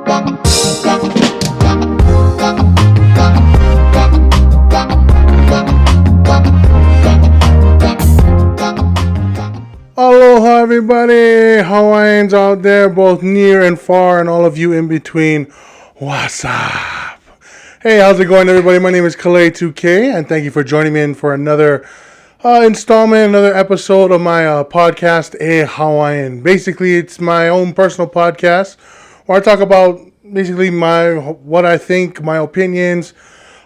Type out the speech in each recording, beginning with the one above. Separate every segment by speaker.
Speaker 1: Aloha everybody, Hawaiians out there, both near and far, and all of you in between. What's up? Hey, how's it going everybody? My name is Kalei2K, and thank you for joining me in for another installment, another episode of my podcast, A Hawaiian. Basically, it's my own personal podcast where I talk about basically what I think, my opinions,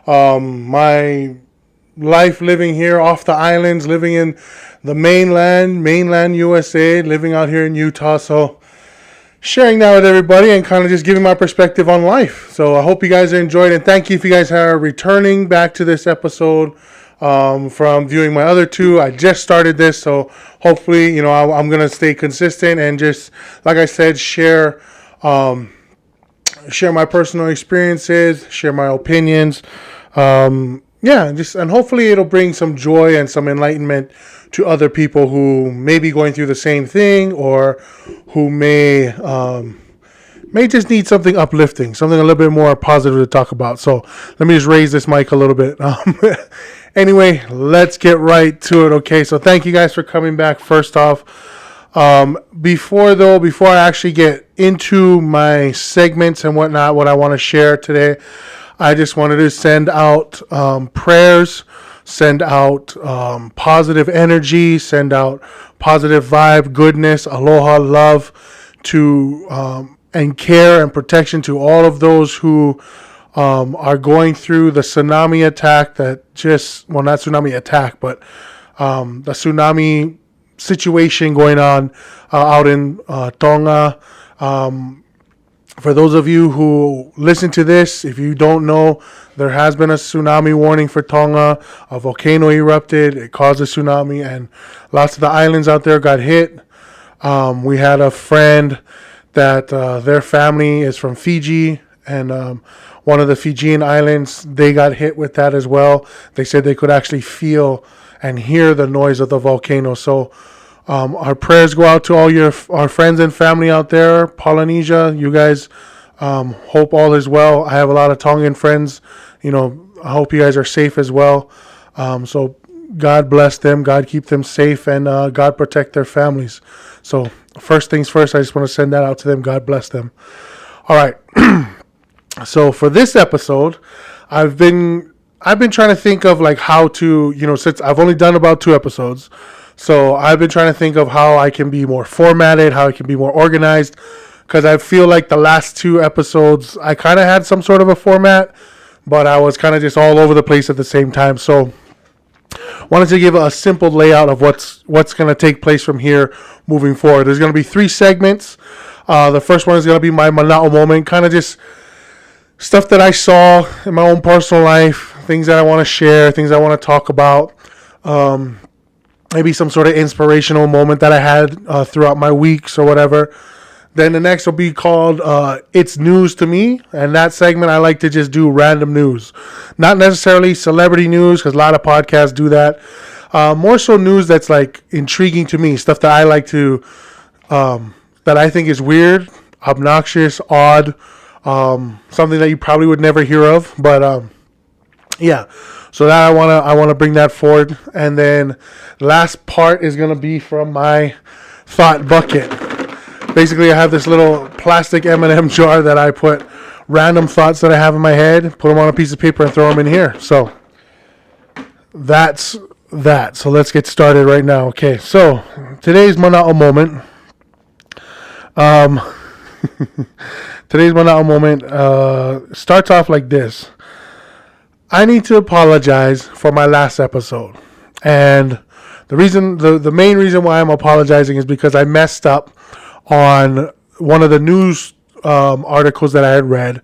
Speaker 1: my life living here off the islands, living in the mainland USA, living out here in Utah. So sharing that with everybody and kind of just giving my perspective on life. So I hope you guys are enjoying it. Thank you if you guys are returning back to this episode from viewing my other two. I just started this, so hopefully, I'm going to stay consistent and just, like I said, share my personal experiences, share my opinions. And hopefully it'll bring some joy and some enlightenment to other people who may be going through the same thing, or who may just need something uplifting, something a little bit more positive to talk about. So let me just raise this mic a little bit. Anyway, let's get right to it. Okay, so thank you guys for coming back. First off, before I actually get into my segments and whatnot, what I want to share today, I just wanted to send out prayers, send out positive energy, send out positive vibe, goodness, aloha, love to and care and protection to all of those who are going through the tsunami attack not tsunami attack, but the tsunami situation going on out in Tonga. For those of you who listen to this, if you don't know, there has been a tsunami warning for Tonga. A volcano erupted. It caused a tsunami, and lots of the islands out there got hit. We had a friend that their family is from Fiji, and one of the Fijian islands, they got hit with that as well. They said they could actually feel and hear the noise of the volcano. So our prayers go out to all our friends and family out there. Polynesia, you guys, hope all is well. I have a lot of Tongan friends. I hope you guys are safe as well. So God bless them. God keep them safe, and God protect their families. So first things first, I just want to send that out to them. God bless them. All right. So for this episode, I've been trying to think of like how to, since I've only done about 2 episodes. So I've been trying to think of how I can be more formatted, how I can be more organized, because I feel like the last 2 episodes, I kind of had some sort of a format, but I was kind of just all over the place at the same time. So wanted to give a simple layout of what's going to take place from here moving forward. There's going to be 3 segments. The first one is going to be my mana'o moment, kind of just stuff that I saw in my own personal life, things that I want to share, things I want to talk about. Maybe some sort of inspirational moment that I had throughout my weeks or whatever. Then the next will be called It's News to Me. And that segment, I like to just do random news. Not necessarily celebrity news, because a lot of podcasts do that. More so news that's like intriguing to me. Stuff that I like to, that I think is weird, obnoxious, odd. Something that you probably would never hear of. But yeah. So that I want to bring that forward. And then last part is going to be from my thought bucket. Basically, I have this little plastic M&M jar that I put random thoughts that I have in my head, put them on a piece of paper and throw them in here. So that's that. So let's get started right now. Okay, so today's mana'o moment. Today's mana'o moment starts off like this. I need to apologize for my last episode. And the main reason why I'm apologizing is because I messed up on one of the news articles that I had read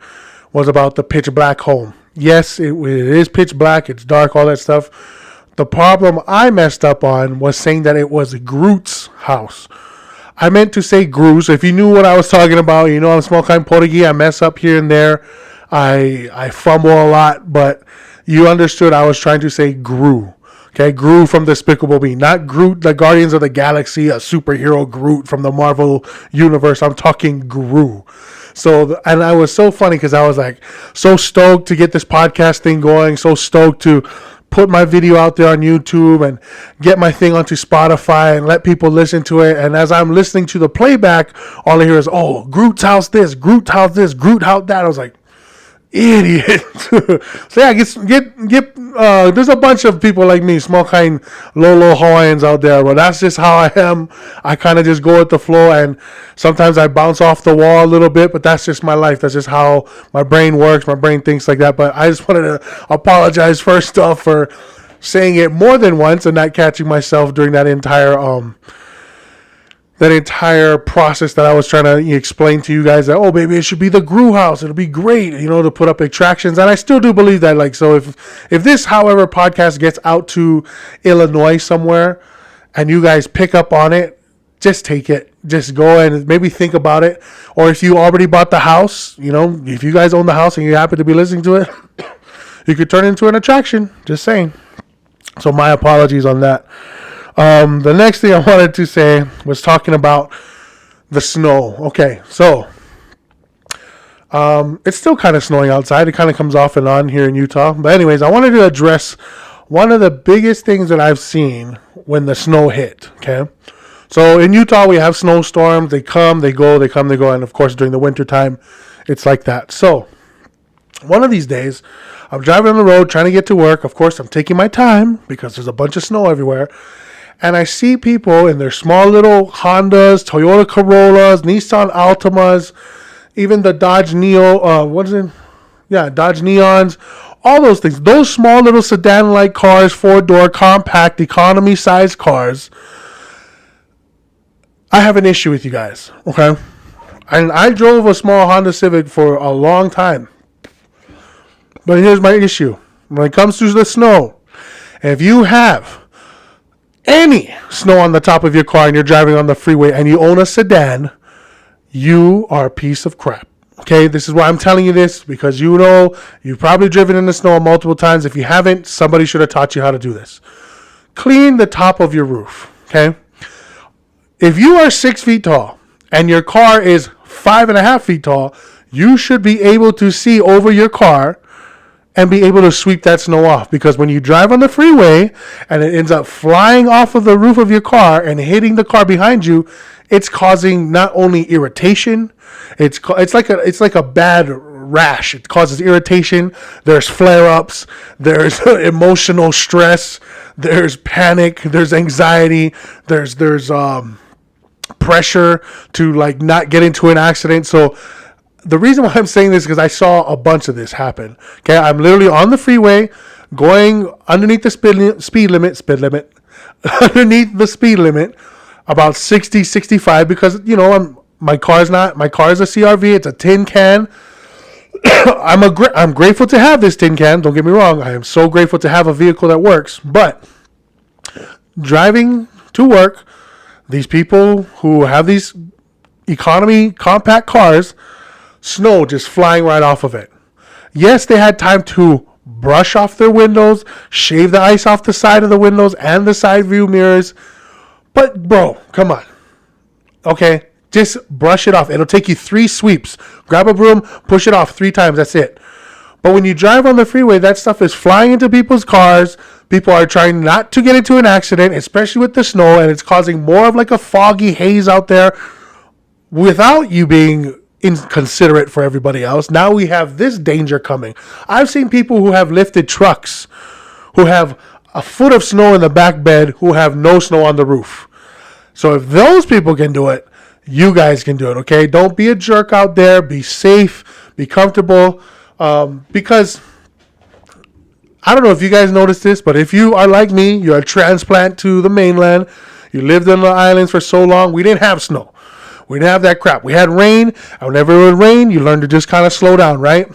Speaker 1: was about the pitch black home. Yes, it is pitch black. It's dark, all that stuff. The problem I messed up on was saying that it was Groot's house. I meant to say Gru. So if you knew what I was talking about, I'm small kind Portuguese. I mess up here and there. I fumble a lot, but you understood I was trying to say Gru. Okay, Gru from Despicable Me. Not Groot, the Guardians of the Galaxy, a superhero Groot from the Marvel Universe. I'm talking Gru. So, and I was so funny because I was like so stoked to get this podcast thing going, so stoked to put my video out there on YouTube and get my thing onto Spotify and let people listen to it. And as I'm listening to the playback, all I hear is, oh, Groot's house this, Groot house this, Groot house that. I was like, idiot. So yeah, there's a bunch of people like me, small kind low Hawaiians out there, but that's just how I am. I kind of just go with the flow, and sometimes I bounce off the wall a little bit, but that's just my life. That's just how my brain works. My brain thinks like that. But I just wanted to apologize first off for saying it more than once and not catching myself during that entire process that I was trying to explain to you guys that, oh, baby, it should be the Gru house. It'll be great, to put up attractions. And I still do believe that. Like, so if this, however, podcast gets out to Illinois somewhere and you guys pick up on it, just take it. Just go and maybe think about it. Or if you already bought the house, if you guys own the house and you're happy to be listening to it, you could turn it into an attraction. Just saying. So my apologies on that. The next thing I wanted to say was talking about the snow. Okay, so it's still kind of snowing outside. It kind of comes off and on here in Utah. But anyways, I wanted to address one of the biggest things that I've seen when the snow hit. Okay, so in Utah we have snowstorms. They come, they go, they come, they go, and of course during the winter time, it's like that. So one of these days, I'm driving on the road trying to get to work. Of course, I'm taking my time because there's a bunch of snow everywhere. And I see people in their small little Hondas, Toyota Corollas, Nissan Altimas, even the Dodge Neo, Dodge Neons, all those things. Those small little sedan-like cars, 4-door, compact, economy-sized cars. I have an issue with you guys, okay? And I drove a small Honda Civic for a long time. But here's my issue. When it comes to the snow, if you have any snow on the top of your car and you're driving on the freeway and you own a sedan, you are a piece of crap. Okay, this is why I'm telling you this, because you've probably driven in the snow multiple times. If you haven't, somebody should have taught you how to do this. Clean the top of your roof, okay? If you are 6 feet tall and your car is 5.5 feet tall, you should be able to see over your car and be able to sweep that snow off. Because when you drive on the freeway and it ends up flying off of the roof of your car and hitting the car behind you, it's causing not only irritation, it's like a bad rash. It causes irritation. There's flare-ups. There's emotional stress. There's panic. There's anxiety. There's pressure to like not get into an accident. So the reason why I'm saying this is because I saw a bunch of this happen. Okay, I'm literally on the freeway going underneath the speed limit, underneath the speed limit, about 60, 65, because my car is a CRV. It's a tin can. I'm grateful to have this tin can. Don't get me wrong. I am so grateful to have a vehicle that works. But driving to work, these people who have these economy compact cars, snow just flying right off of it. Yes, they had time to brush off their windows, shave the ice off the side of the windows and the side view mirrors. But bro, come on. Okay, just brush it off. It'll take you 3 sweeps. Grab a broom, push it off 3 times. That's it. But when you drive on the freeway, that stuff is flying into people's cars. People are trying not to get into an accident, especially with the snow, and it's causing more of like a foggy haze out there without you being inconsiderate for everybody else. Now we have this danger coming. I've seen people who have lifted trucks, who have a foot of snow in the back bed, who have no snow on the roof. So if those people can do it, you guys can do it, okay? Don't be a jerk out there. Be safe. Be comfortable. Because I don't know if you guys noticed this, but if you are like me, you're a transplant to the mainland, you lived on the islands for so long, we didn't have snow. We didn't have that crap. We had rain, and whenever it would rain, you learn to just kind of slow down, right?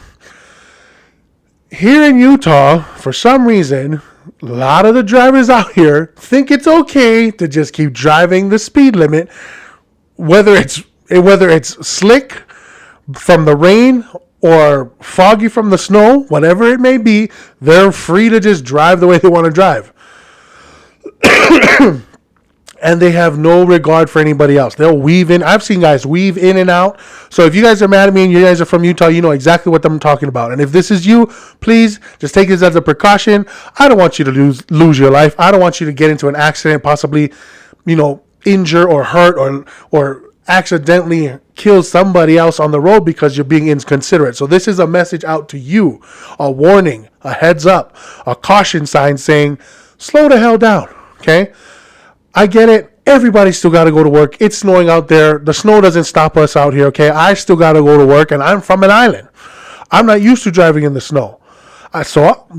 Speaker 1: Here in Utah, for some reason, a lot of the drivers out here think it's okay to just keep driving the speed limit, whether it's slick from the rain or foggy from the snow, whatever it may be, they're free to just drive the way they want to drive. and they have no regard for anybody else. They'll weave in. I've seen guys weave in and out. So if you guys are mad at me and you guys are from Utah, you know exactly what I'm talking about. And if this is you, please just take this as a precaution. I don't want you to lose your life. I don't want you to get into an accident, possibly, injure or hurt or accidentally kill somebody else on the road because you're being inconsiderate. So this is a message out to you, a warning, a heads up, a caution sign saying, slow the hell down, okay? I get it. Everybody's still got to go to work. It's snowing out there. The snow doesn't stop us out here, okay? I still got to go to work, and I'm from an island. I'm not used to driving in the snow.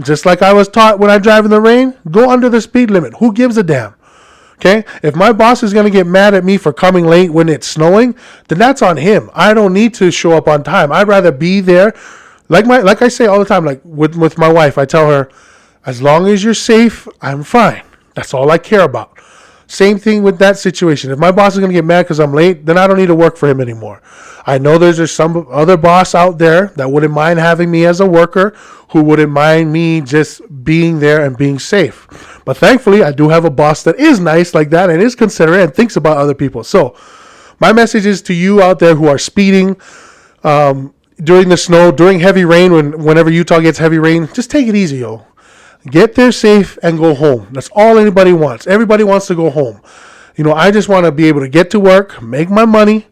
Speaker 1: Just like I was taught when I drive in the rain, go under the speed limit. Who gives a damn? Okay, if my boss is going to get mad at me for coming late when it's snowing, then that's on him. I don't need to show up on time. I'd rather be there. Like I say all the time, like with my wife, I tell her, as long as you're safe, I'm fine. That's all I care about. Same thing with that situation. If my boss is going to get mad because I'm late, then I don't need to work for him anymore. I know there's some other boss out there that wouldn't mind having me as a worker, who wouldn't mind me just being there and being safe. But thankfully, I do have a boss that is nice like that and is considerate and thinks about other people. So my message is to you out there who are speeding during the snow, during heavy rain, whenever Utah gets heavy rain, just take it easy, yo. Get there safe and go home. That's all anybody wants. Everybody wants to go home. I just want to be able to get to work, make my money,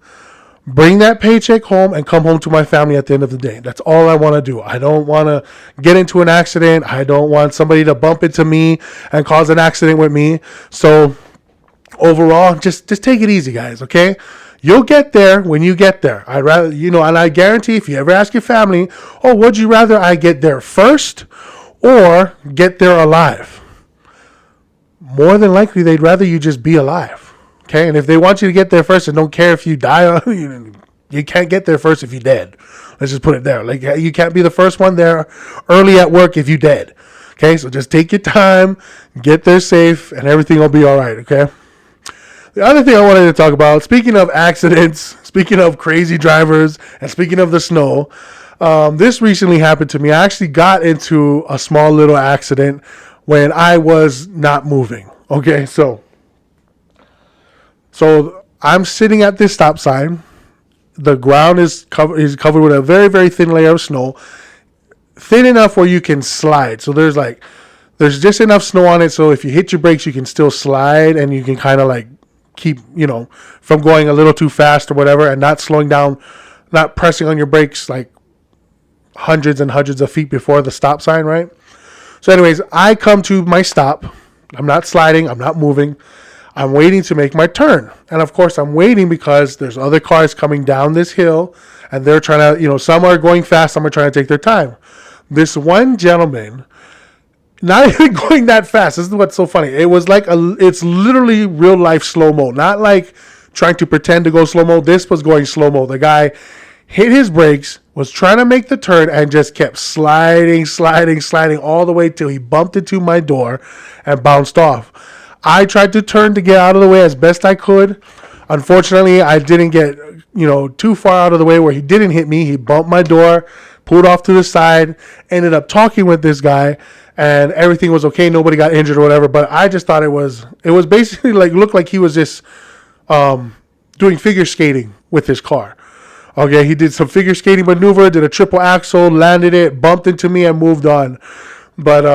Speaker 1: bring that paycheck home, and come home to my family at the end of the day. That's all I want to do. I don't want to get into an accident. I don't want somebody to bump into me and cause an accident with me. So overall, just take it easy, guys, okay? You'll get there when you get there. I'd rather, and I guarantee if you ever ask your family, would you rather I get there first or get there alive? More than likely, they'd rather you just be alive. Okay, and if they want you to get there first and don't care if you die, you can't get there first if you're dead. Let's just put it there. Like, you can't be the first one there early at work if you're dead. Okay, so just take your time, get there safe, and everything will be all right, okay? The other thing I wanted to talk about, speaking of accidents, speaking of crazy drivers, and speaking of the snow, this recently happened to me. I actually got into a small little accident when I was not moving. Okay, so I'm sitting at this stop sign. The ground is covered with a very, very thin layer of snow, thin enough where you can slide. So there's just enough snow on it, so if you hit your brakes, you can still slide, and you can kind of like keep, from going a little too fast or whatever, and not slowing down, not pressing on your brakes like hundreds and hundreds of feet before the stop sign, right? So anyways, I come to my stop. I'm not sliding. I'm not moving. I'm waiting to make my turn. And of course, I'm waiting because there's other cars coming down this hill, and they're trying to, some are going fast, some are trying to take their time. This one gentleman, not even going that fast. This is what's so funny. It was like it's literally real life slow-mo, not like trying to pretend to go slow-mo. This was going slow-mo. The guy hit his brakes, was trying to make the turn, and just kept sliding all the way till he bumped into my door and bounced off. I tried to turn to get out of the way as best I could. Unfortunately, I didn't get, too far out of the way where he didn't hit me. He bumped my door, pulled off to the side, ended up talking with this guy, and everything was okay. Nobody got injured or whatever, but I just thought it was basically looked like he was just doing figure skating with his car. Okay, he did some figure skating maneuver, did a triple axel, landed it, bumped into me, and moved on. But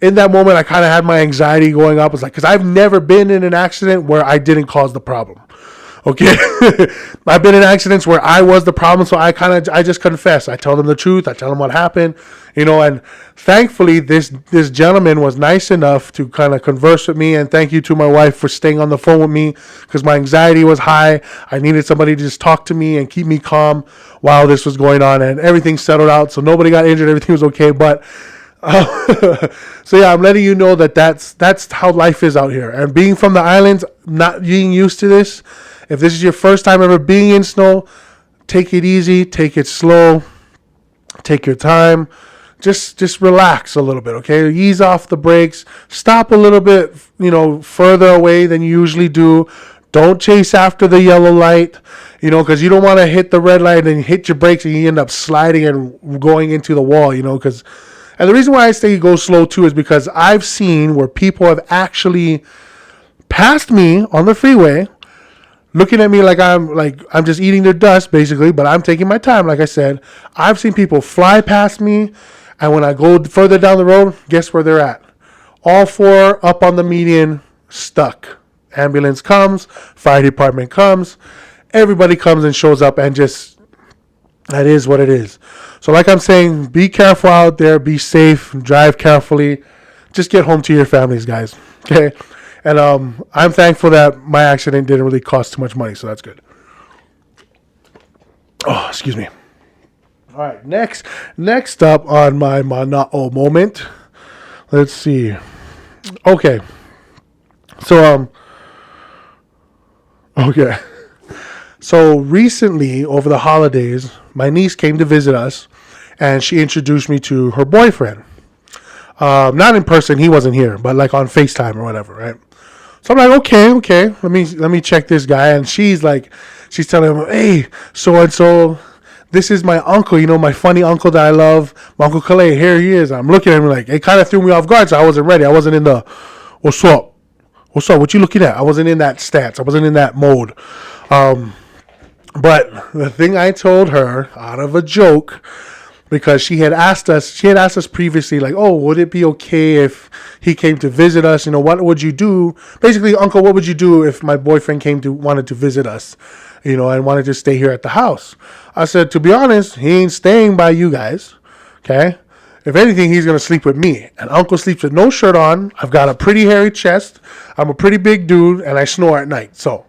Speaker 1: in that moment, I kind of had my anxiety going up. It's like, because I've never been in an accident where I didn't cause the problem. Okay, I've been in accidents where I was the problem, so I just confess. I tell them the truth. I tell them what happened, and thankfully this gentleman was nice enough to kind of converse with me, and thank you to my wife for staying on the phone with me because my anxiety was high. I needed somebody to just talk to me and keep me calm while this was going on, and everything settled out, so nobody got injured. Everything was okay, but so yeah, I'm letting you know that's how life is out here, and being from the islands, not being used to this. If this is your first time ever being in snow, take it easy, take it slow, take your time, just relax a little bit, okay? Ease off the brakes, stop a little bit, further away than you usually do. Don't chase after the yellow light, because you don't want to hit the red light and hit your brakes and you end up sliding and going into the wall, because. And the reason why I say go slow too is because I've seen where people have actually passed me on the freeway, looking at me like I'm just eating their dust, basically, but I'm taking my time, like I said. I've seen people fly past me, and when I go further down the road, guess where they're at? All four up on the median, stuck. Ambulance comes, fire department comes, everybody comes and shows up, and just, that is what it is. So like I'm saying, be careful out there, be safe, drive carefully, just get home to your families, guys, okay? And I'm thankful that my accident didn't really cost too much money, so that's good. Oh, excuse me. All right, next up on my mana'o moment, let's see. Okay, so so recently over the holidays, my niece came to visit us, and she introduced me to her boyfriend. Not in person, he wasn't here, but like on FaceTime or whatever, right? So I'm like, okay, let me check this guy. And she's telling him, hey, so and so, this is my uncle, my funny uncle that I love, my Uncle Calais. Here he is. I'm looking at him like, it kind of threw me off guard, so I wasn't ready. I wasn't in the, what's up? What you looking at? I wasn't in that stance. I wasn't in that mode. But the thing I told her out of a joke, because she had asked us previously, like, oh, would it be okay if he came to visit us? What would you do? Basically, Uncle, what would you do if my boyfriend wanted to visit us, and wanted to stay here at the house? I said, to be honest, he ain't staying by you guys, okay? If anything, he's going to sleep with me. And Uncle sleeps with no shirt on. I've got a pretty hairy chest. I'm a pretty big dude, and I snore at night. So,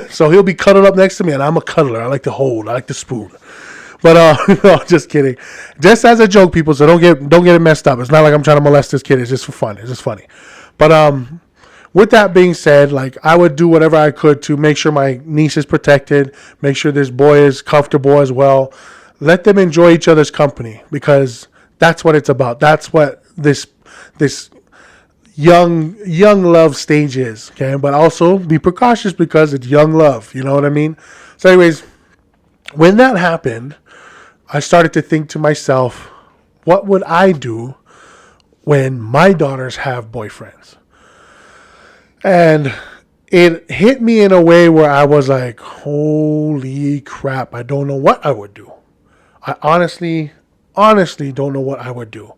Speaker 1: so he'll be cuddled up next to me, and I'm a cuddler. I like to hold. I like to spoon. But no, just kidding. Just as a joke, people. So don't get it messed up. It's not like I'm trying to molest this kid. It's just for fun. It's just funny. But with that being said, like, I would do whatever I could to make sure my niece is protected. Make sure this boy is comfortable as well. Let them enjoy each other's company, because that's what it's about. That's what this young love stage is. Okay, but also be precautious because it's young love. You know what I mean? So, anyways, when that happened, I started to think to myself, what would I do when my daughters have boyfriends? And it hit me in a way where I was like, holy crap, I don't know what I would do. I honestly don't know what I would do.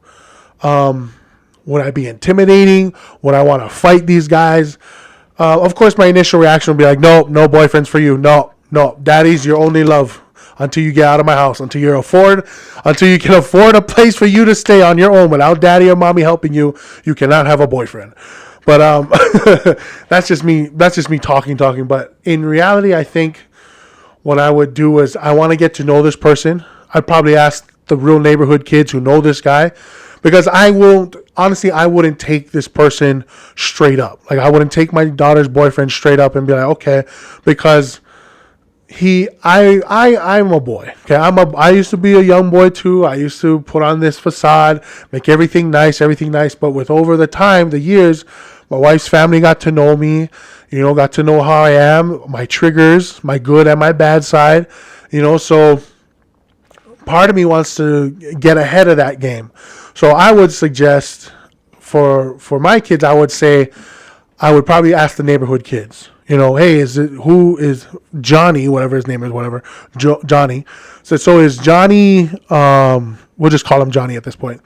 Speaker 1: Would I be intimidating? Would I want to fight these guys? Of course, my initial reaction would be like, no boyfriends for you. No, daddy's your only love until you get out of my house, until you can afford a place for you to stay on your own without daddy or mommy helping you. You cannot have a boyfriend. But that's just me talking. But in reality, I think what I would do is I want to get to know this person. I'd probably ask the real neighborhood kids who know this guy, because I wouldn't take this person straight up. Like, I wouldn't take my daughter's boyfriend straight up and be like, okay, because I'm a boy. Okay, I used to be a young boy too. I used to put on this facade, make everything nice. But with over the years, my wife's family got to know me, got to know how I am, my triggers, my good and my bad side, so part of me wants to get ahead of that game. So I would suggest for my kids, I would say, I would probably ask the neighborhood kids, hey, who is Johnny, whatever his name is, Johnny. So is Johnny, we'll just call him Johnny at this point.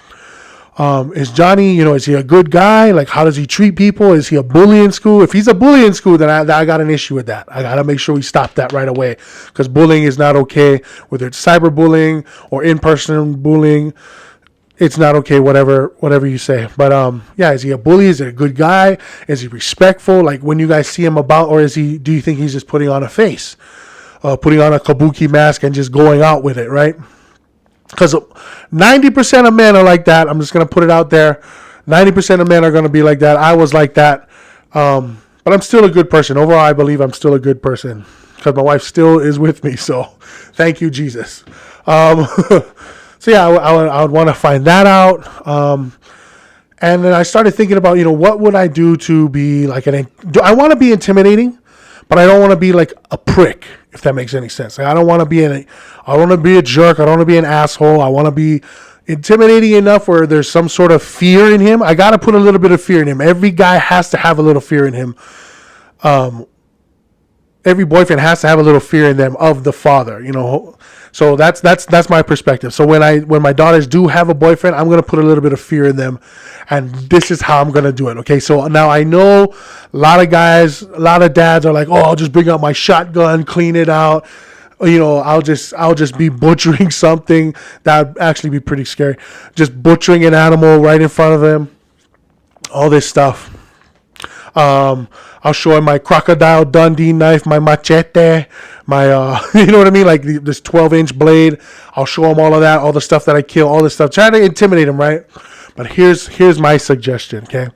Speaker 1: Is Johnny, is he a good guy? Like, how does he treat people? Is he a bully in school? If he's a bully in school, then I got an issue with that. I got to make sure we stop that right away, because bullying is not okay, whether it's cyberbullying or in-person bullying. It's not okay, whatever you say. But yeah, is he a bully? Is he a good guy? Is he respectful? Like, when you guys see him about, or do you think he's just putting on a face, putting on a kabuki mask and just going out with it, right? Because 90% of men are like that. I'm just going to put it out there. 90% of men are going to be like that. I was like that. But I'm still a good person. Overall, I believe I'm still a good person, because my wife still is with me. So thank you, Jesus. So yeah, I would want to find that out. And then I started thinking about, what would I do to be like I want to be intimidating, but I don't want to be like a prick, if that makes any sense. Like, I don't want to be a jerk. I don't want to be an asshole. I want to be, intimidating enough where there's some sort of fear in him. I got to put a little bit of fear in him. Every guy has to have a little fear in him. Every boyfriend has to have a little fear in them of the father, So that's my perspective. So when my daughters do have a boyfriend, I'm gonna put a little bit of fear in them, and this is how I'm gonna do it. Okay, so now I know a lot of guys, a lot of dads are like, oh, I'll just bring out my shotgun, clean it out. I'll just be butchering something. That'd actually be pretty scary. Just butchering an animal right in front of them. All this stuff. I'll show him my Crocodile Dundee knife, my machete, my, you know what I mean? Like this 12-inch blade. I'll show him all of that, all the stuff that I kill, all this stuff. Try to intimidate him, right? But here's my suggestion, okay?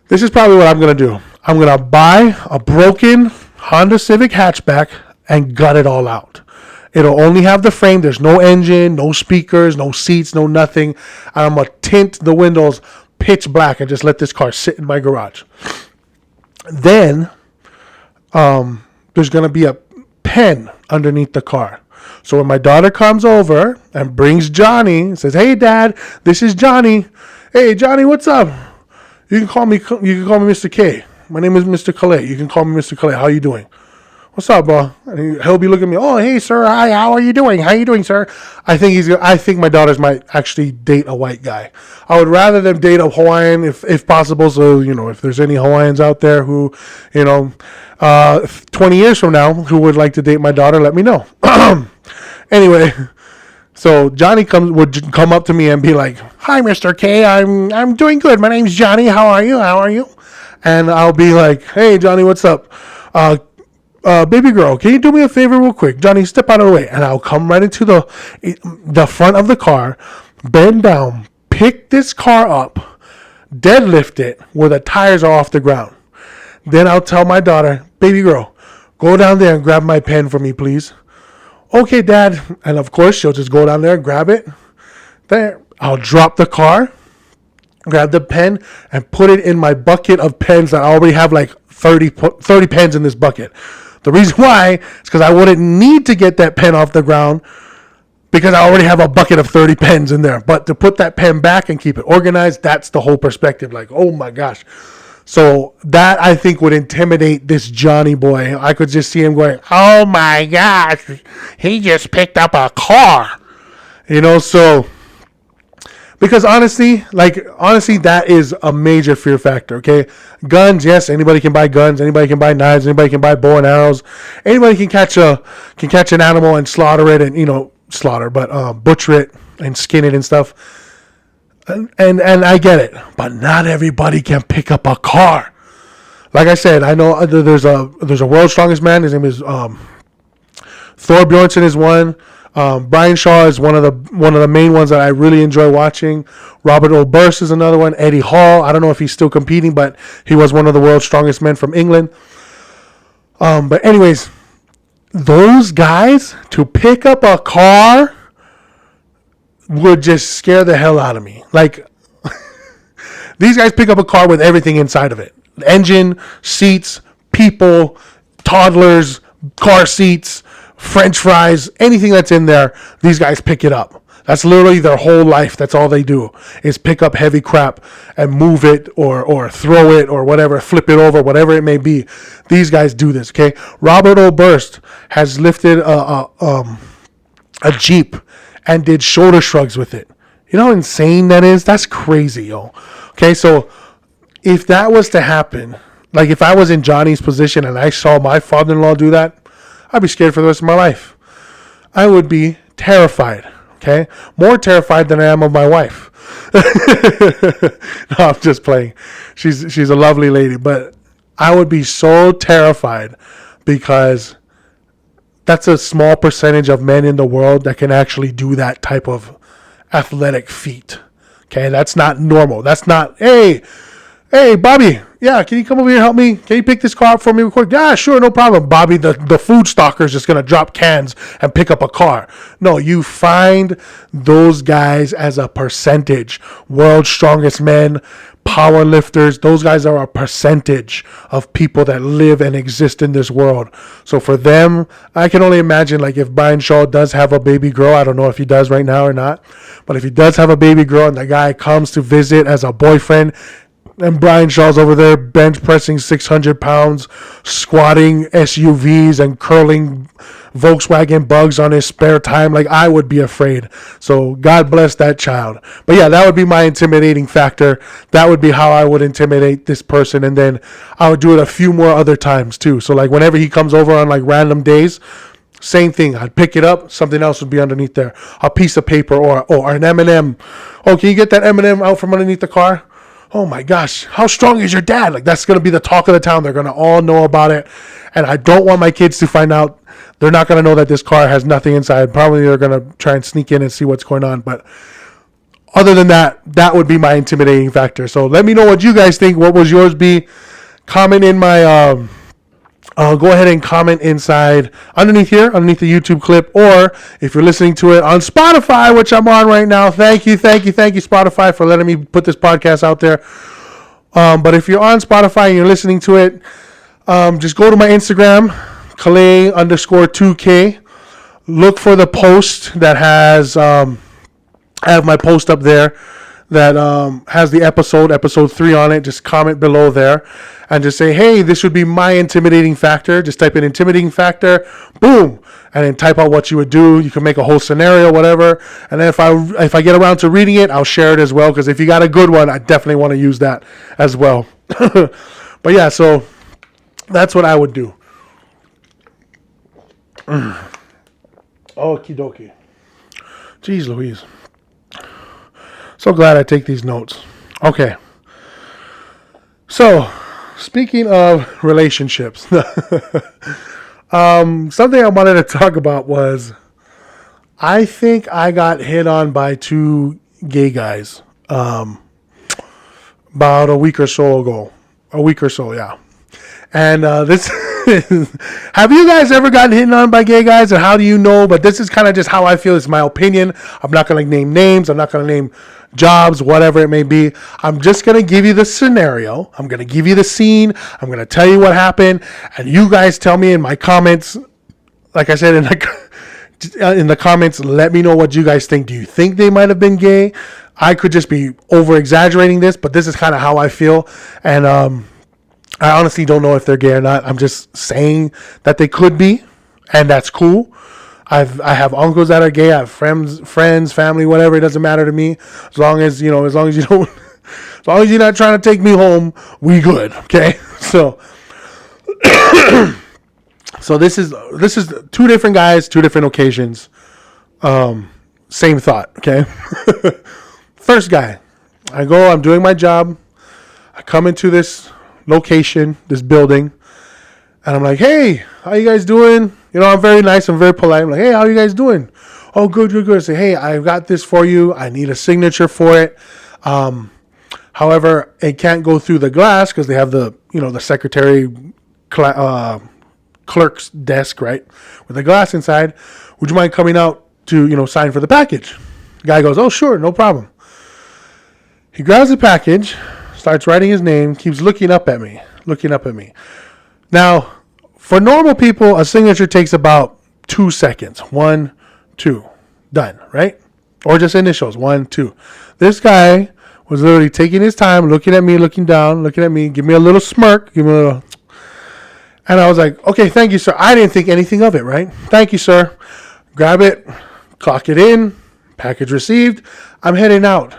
Speaker 1: This is probably what I'm going to do. I'm going to buy a broken Honda Civic hatchback and gut it all out. It'll only have the frame. There's no engine, no speakers, no seats, no nothing. And I'm going to tint the windows pitch black and just let this car sit in my garage. Then there's going to be a pen underneath the car. So when my daughter comes over and brings Johnny and says, hey, Dad, this is Johnny. Hey, Johnny, what's up? You can call me Mr. K. My name is Mr. Calais. You can call me Mr. Calais. How you doing? What's up, bro? And he'll be looking at me. Oh, hey, sir. Hi, how are you doing? How you doing, sir? I think my daughters might actually date a white guy. I would rather them date a Hawaiian if possible. So, if there's any Hawaiians out there who, 20 years from now, who would like to date my daughter, let me know. Anyway, so Johnny would come up to me and be like, hi, Mr. K. I'm doing good. My name's Johnny. How are you? And I'll be like, hey, Johnny, what's up? Baby girl, can you do me a favor real quick? Johnny, step out of the way. And I'll come right into the front of the car, bend down, pick this car up, deadlift it where the tires are off the ground. Then I'll tell my daughter, baby girl, go down there and grab my pen for me, please. Okay, Dad. And of course, she'll just go down there and grab it. There. I'll drop the car, grab the pen, and put it in my bucket of pens that I already have like 30 pens in this bucket. The reason why is because I wouldn't need to get that pen off the ground because I already have a bucket of 30 pens in there. But to put that pen back and keep it organized, that's the whole perspective. Like, oh my gosh. So that I think would intimidate this Johnny boy. I could just see him going, oh my gosh, he just picked up a car. So because honestly, that is a major fear factor, okay? Guns, yes, anybody can buy guns, anybody can buy knives, anybody can buy bow and arrows. Anybody can catch an animal and slaughter it and, butcher it and skin it and stuff. And I get it, but not everybody can pick up a car. Like I said, I know there's a world's strongest man. His name is Thor Bjornsson is one. Brian Shaw is one of the main ones that I really enjoy watching. Robert Oberst is another one. Eddie Hall, I don't know if he's still competing, but he was one of the world's strongest men from England. But anyways, those guys to pick up a car would just scare the hell out of me. Like, these guys pick up a car with everything inside of it. Engine, seats, people, toddlers, car seats, French fries, anything that's in there, these guys pick it up. That's literally their whole life. That's all they do is pick up heavy crap and move it or throw it or whatever, flip it over, whatever it may be. These guys do this, okay? Robert Oberst has lifted a Jeep and did shoulder shrugs with it. You know how insane that is? That's crazy, yo. Okay, so if that was to happen, like if I was in Johnny's position and I saw my father-in-law do that, I'd be scared for the rest of my life. I would be terrified, okay? More terrified than I am of my wife. No, I'm just playing. She's a lovely lady, but I would be so terrified because that's a small percentage of men in the world that can actually do that type of athletic feat. Okay, that's not normal. That's not, hey, hey, Bobby, yeah, can you come over here and help me? Can you pick this car up for me real quick? Yeah, sure, no problem. Bobby, the food stalker is just going to drop cans and pick up a car. No, you find those guys as a percentage. World's strongest men, power lifters, those guys are a percentage of people that live and exist in this world. So for them, I can only imagine, like, if Brian Shaw does have a baby girl, I don't know if he does right now or not, but if he does have a baby girl and the guy comes to visit as a boyfriend, and Brian Shaw's over there bench pressing 600 pounds, squatting SUVs and curling Volkswagen bugs on his spare time, like, I would be afraid. So God bless that child. But yeah, that would be my intimidating factor. That would be how I would intimidate this person. And then I would do it a few more other times too. So like whenever he comes over on like random days, same thing. I'd pick it up. Something else would be underneath there. A piece of paper or an M&M. Oh, can you get that M&M out from underneath the car? Oh my gosh, how strong is your dad? Like, that's going to be the talk of the town. They're going to all know about it. And I don't want my kids to find out. They're not going to know that this car has nothing inside. Probably they're going to try and sneak in and see what's going on. But other than that, that would be my intimidating factor. So let me know what you guys think. What would yours be? Comment in my... go ahead and comment inside underneath the YouTube clip, or if you're listening to it on Spotify, which I'm on right now, thank you Spotify for letting me put this podcast out there. But if you're on Spotify and you're listening to it, just go to my Instagram, Calais_2K. Look for the post that has I have my post up there that has the episode 3 on it. Just comment below there and just say, hey, this would be my intimidating factor. Just type in intimidating factor, boom, and then type out what you would do. You can make a whole scenario, whatever. And then if I get around to reading it, I'll share it as well, because if you got a good one, I definitely want to use that as well. But yeah, so that's what I would do. Okie dokie. Jeez Louise. So glad I take these notes. Okay. So, speaking of relationships, something I wanted to talk about was, I think I got hit on by 2 gay guys about a week or so ago. Yeah. And this have you guys ever gotten hit on by gay guys, and how do you know? But this is kind of just how I feel. It's my opinion. I'm not going to name names. I'm not going to name jobs, whatever it may be. I'm just going to give you the scenario. I'm going to give you the scene. I'm going to tell you what happened. And you guys tell me in my comments, like I said, in the comments, let me know what you guys think. Do you think they might have been gay? I could just be over exaggerating this, but this is kind of how I feel. And I honestly don't know if they're gay or not. I'm just saying that they could be, and that's cool. I have uncles that are gay. I have friends, family, whatever. It doesn't matter to me. As long as you don't, as long as you're not trying to take me home, we good. Okay. So, so this is 2 different guys, 2 different occasions. Same thought. Okay. First guy, I'm doing my job. I come into this location, this building, and I'm like, hey, how you guys doing? You know, I'm very nice, I'm very polite. I'm like, hey, how you guys doing? Oh, good. I say, hey, I've got this for you. I need a signature for it. However, it can't go through the glass because they have the secretary clerk's desk, right, with the glass inside. Would you mind coming out to, sign for the package? The guy goes, oh, sure, no problem. He grabs the package, starts writing his name, keeps looking up at me. Now, for normal people, a signature takes about 2 seconds. 1, 2, done, right? Or just initials, 1, 2. This guy was literally taking his time, looking at me, looking down, looking at me, give me a little smirk, and I was like, okay, thank you, sir. I didn't think anything of it, right? Thank you, sir. Grab it, clock it in, package received. I'm heading out.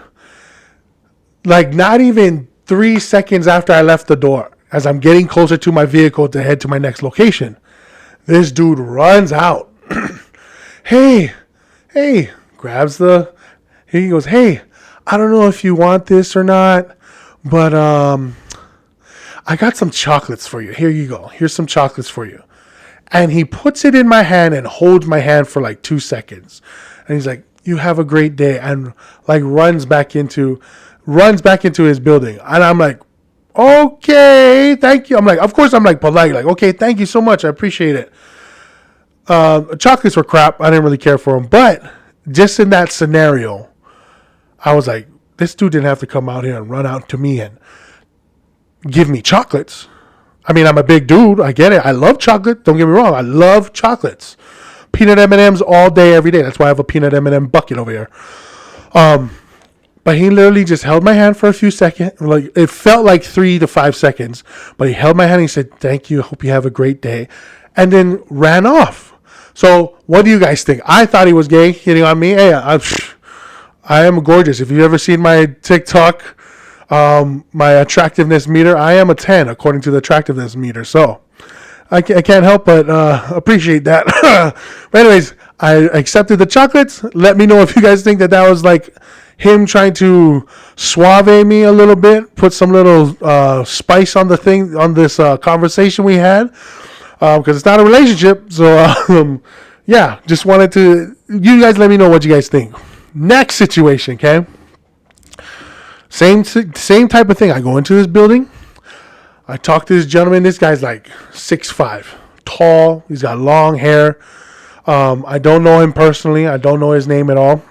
Speaker 1: Like, not even 3 seconds after I left the door, as I'm getting closer to my vehicle to head to my next location, this dude runs out. Hey, grabs he goes, hey, I don't know if you want this or not, but I got some chocolates for you. Here you go. Here's some chocolates for you. And he puts it in my hand and holds my hand for like 2 seconds. And he's like, you have a great day. And like runs back into his building. And I'm like, okay, thank you. I'm like, of course, I'm like polite, like, okay, thank you so much. I appreciate it. Chocolates were crap. I didn't really care for them. But just in that scenario, I was like, this dude didn't have to come out here and run out to me and give me chocolates. I mean, I'm a big dude. I get it. I love chocolate. Don't get me wrong. I love chocolates. Peanut M&Ms all day, every day. That's why I have a peanut M&M bucket over here. But he literally just held my hand for a few seconds. Like, it felt like 3 to 5 seconds. But he held my hand and he said, thank you. Hope you have a great day. And then ran off. So what do you guys think? I thought he was gay, hitting on me. Hey, I am gorgeous. If you've ever seen my TikTok, my attractiveness meter, I am a 10 according to the attractiveness meter. So I can't help but appreciate that. But anyways, I accepted the chocolates. Let me know if you guys think that was like him trying to suave me a little bit, put some little spice on the thing, on this conversation we had. Because it's not a relationship. So, yeah, just wanted to, you guys let me know what you guys think. Next situation, okay? Same type of thing. I go into this building. I talk to this gentleman. This guy's like 6'5", tall. He's got long hair. I don't know him personally. I don't know his name at all.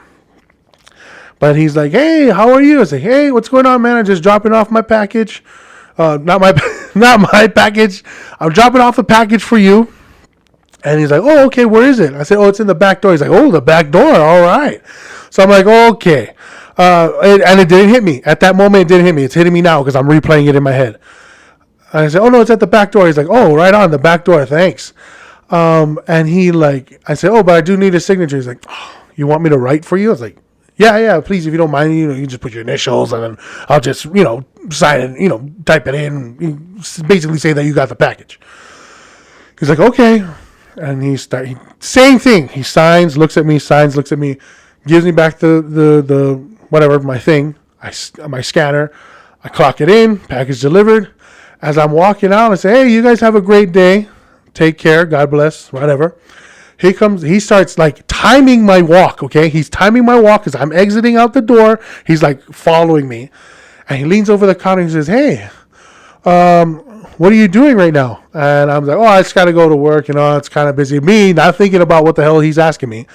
Speaker 1: But he's like, hey, how are you? I say, hey, what's going on, man? I'm just dropping off my package. Not my package. I'm dropping off a package for you. And he's like, oh, okay, where is it? I said, oh, it's in the back door. He's like, oh, the back door. All right. So I'm like, okay. And it didn't hit me. At that moment, it didn't hit me. It's hitting me now because I'm replaying it in my head. And I said, oh, no, it's at the back door. He's like, oh, right on, the back door. Thanks. And I said, oh, but I do need a signature. He's like, oh, you want me to write for you? I was like, yeah, please, if you don't mind, you can just put your initials and then I'll just, sign it, type it in, basically say that you got the package. He's like, okay. And same thing. He signs, looks at me, gives me back the whatever, my thing, my scanner. I clock it in, package delivered. As I'm walking out, I say, hey, you guys have a great day. Take care. God bless, whatever. He starts like timing my walk, okay? He's timing my walk as I'm exiting out the door. He's like following me. And he leans over the counter and says, hey, what are you doing right now? And I'm like, oh, I just got to go to work. It's kind of busy. Me, not thinking about what the hell he's asking me.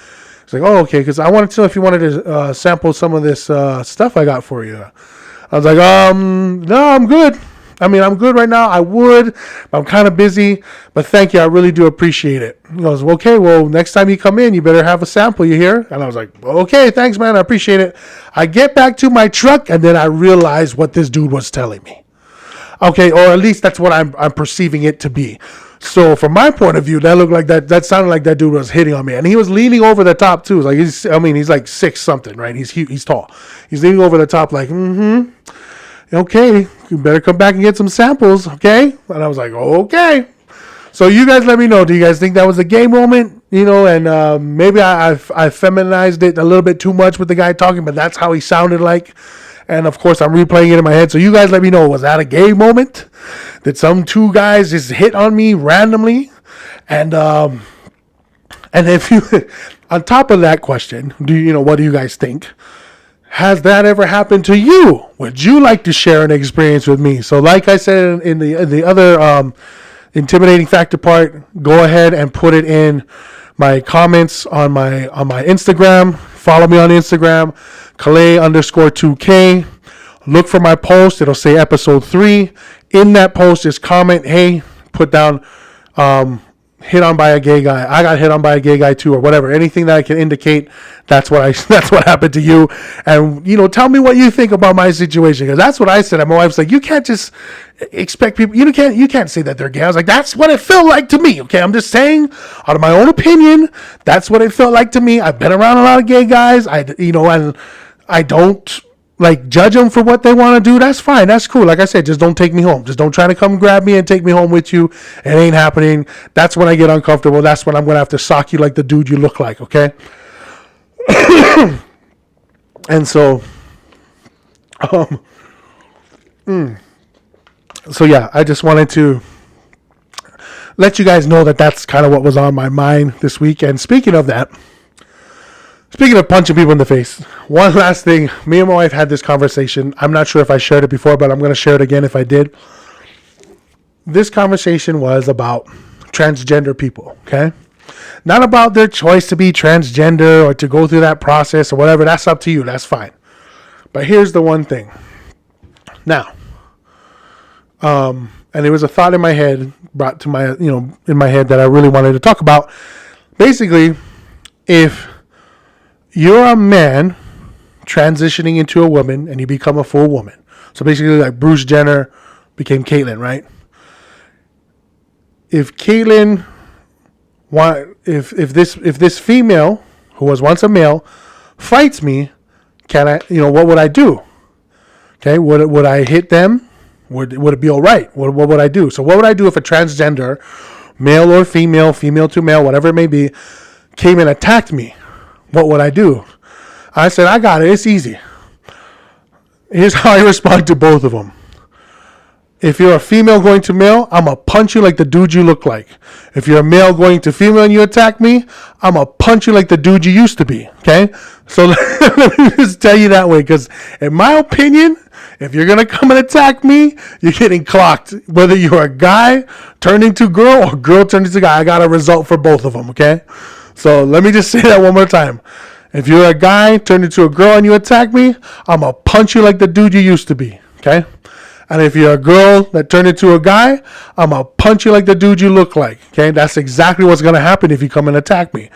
Speaker 1: He's like, oh, okay, because I wanted to know if you wanted to sample some of this stuff I got for you. I was like, no, I'm good. I'm good right now. I would. I'm kind of busy, but thank you. I really do appreciate it. He goes, okay, well, next time you come in, you better have a sample, you hear? And I was like, okay, thanks, man. I appreciate it. I get back to my truck, and then I realize what this dude was telling me. Okay, or at least that's what I'm perceiving it to be. So from my point of view, that looked like that sounded like that dude was hitting on me. And he was leaning over the top, too. Like he's like 6 something, right? He's tall. He's leaning over the top like, okay, you better come back and get some samples, okay? And I was like, okay. So you guys let me know. Do you guys think that was a gay moment? And maybe I feminized it a little bit too much with the guy talking, but that's how he sounded like. And of course, I'm replaying it in my head. So you guys let me know. Was that a gay moment? Did some 2 guys just hit on me randomly? And if you, on top of that question, what do you guys think? Has that ever happened to you? Would you like to share an experience with me? So like I said in the other intimidating factor part, go ahead and put it in my comments on my Instagram. Follow me on Instagram, Calais_2K. Look for my post. It'll say episode 3. In that post, just comment, hey, put down hit on by a gay guy. I got hit on by a gay guy too, or whatever. Anything that I can indicate that's what happened to you. And tell me what you think about my situation, because that's what I said. And my wife's like, you can't just expect people. You can't say that they're gay. I was like, that's what it felt like to me. Okay, I'm just saying, out of my own opinion, that's what it felt like to me. I've been around a lot of gay guys. And I don't judge them for what they want to do. That's fine. That's cool. Like I said, just don't take me home. Just don't try to come grab me and take me home with you. It ain't happening. That's when I get uncomfortable. That's when I'm going to have to sock you like the dude you look like, okay? And so, so yeah, I just wanted to let you guys know that that's kind of what was on my mind this week. And speaking of that, Speaking of punching people in the face, one last thing. Me and my wife had this conversation. I'm not sure if I shared it before, but I'm going to share it again if I did. This conversation was about transgender people, okay? Not about their choice to be transgender or to go through that process or whatever. That's up to you. That's fine. But here's the one thing. Now, and it was a thought in my head, brought to my, in my head that I really wanted to talk about. Basically, if you're a man transitioning into a woman and you become a full woman. So basically like Bruce Jenner became Caitlyn, right? If Caitlyn, if this female who was once a male fights me, what would I do? Okay, would I hit them? Would it be all right? What would I do? So what would I do if a transgender, male or female, female to male, whatever it may be, came and attacked me? What would I do? I said, I got it. It's easy. Here's how I respond to both of them. If you're a female going to male, I'm going to punch you like the dude you look like. If you're a male going to female and you attack me, I'm going to punch you like the dude you used to be. Okay? So let me just tell you that way, because in my opinion, if you're going to come and attack me, you're getting clocked. Whether you're a guy turning to girl or girl turning to guy, I got a result for both of them. Okay? So let me just say that one more time. If you're a guy turned into a girl and you attack me, I'm going to punch you like the dude you used to be. Okay? And if you're a girl that turned into a guy, I'm going to punch you like the dude you look like. Okay? That's exactly what's going to happen if you come and attack me.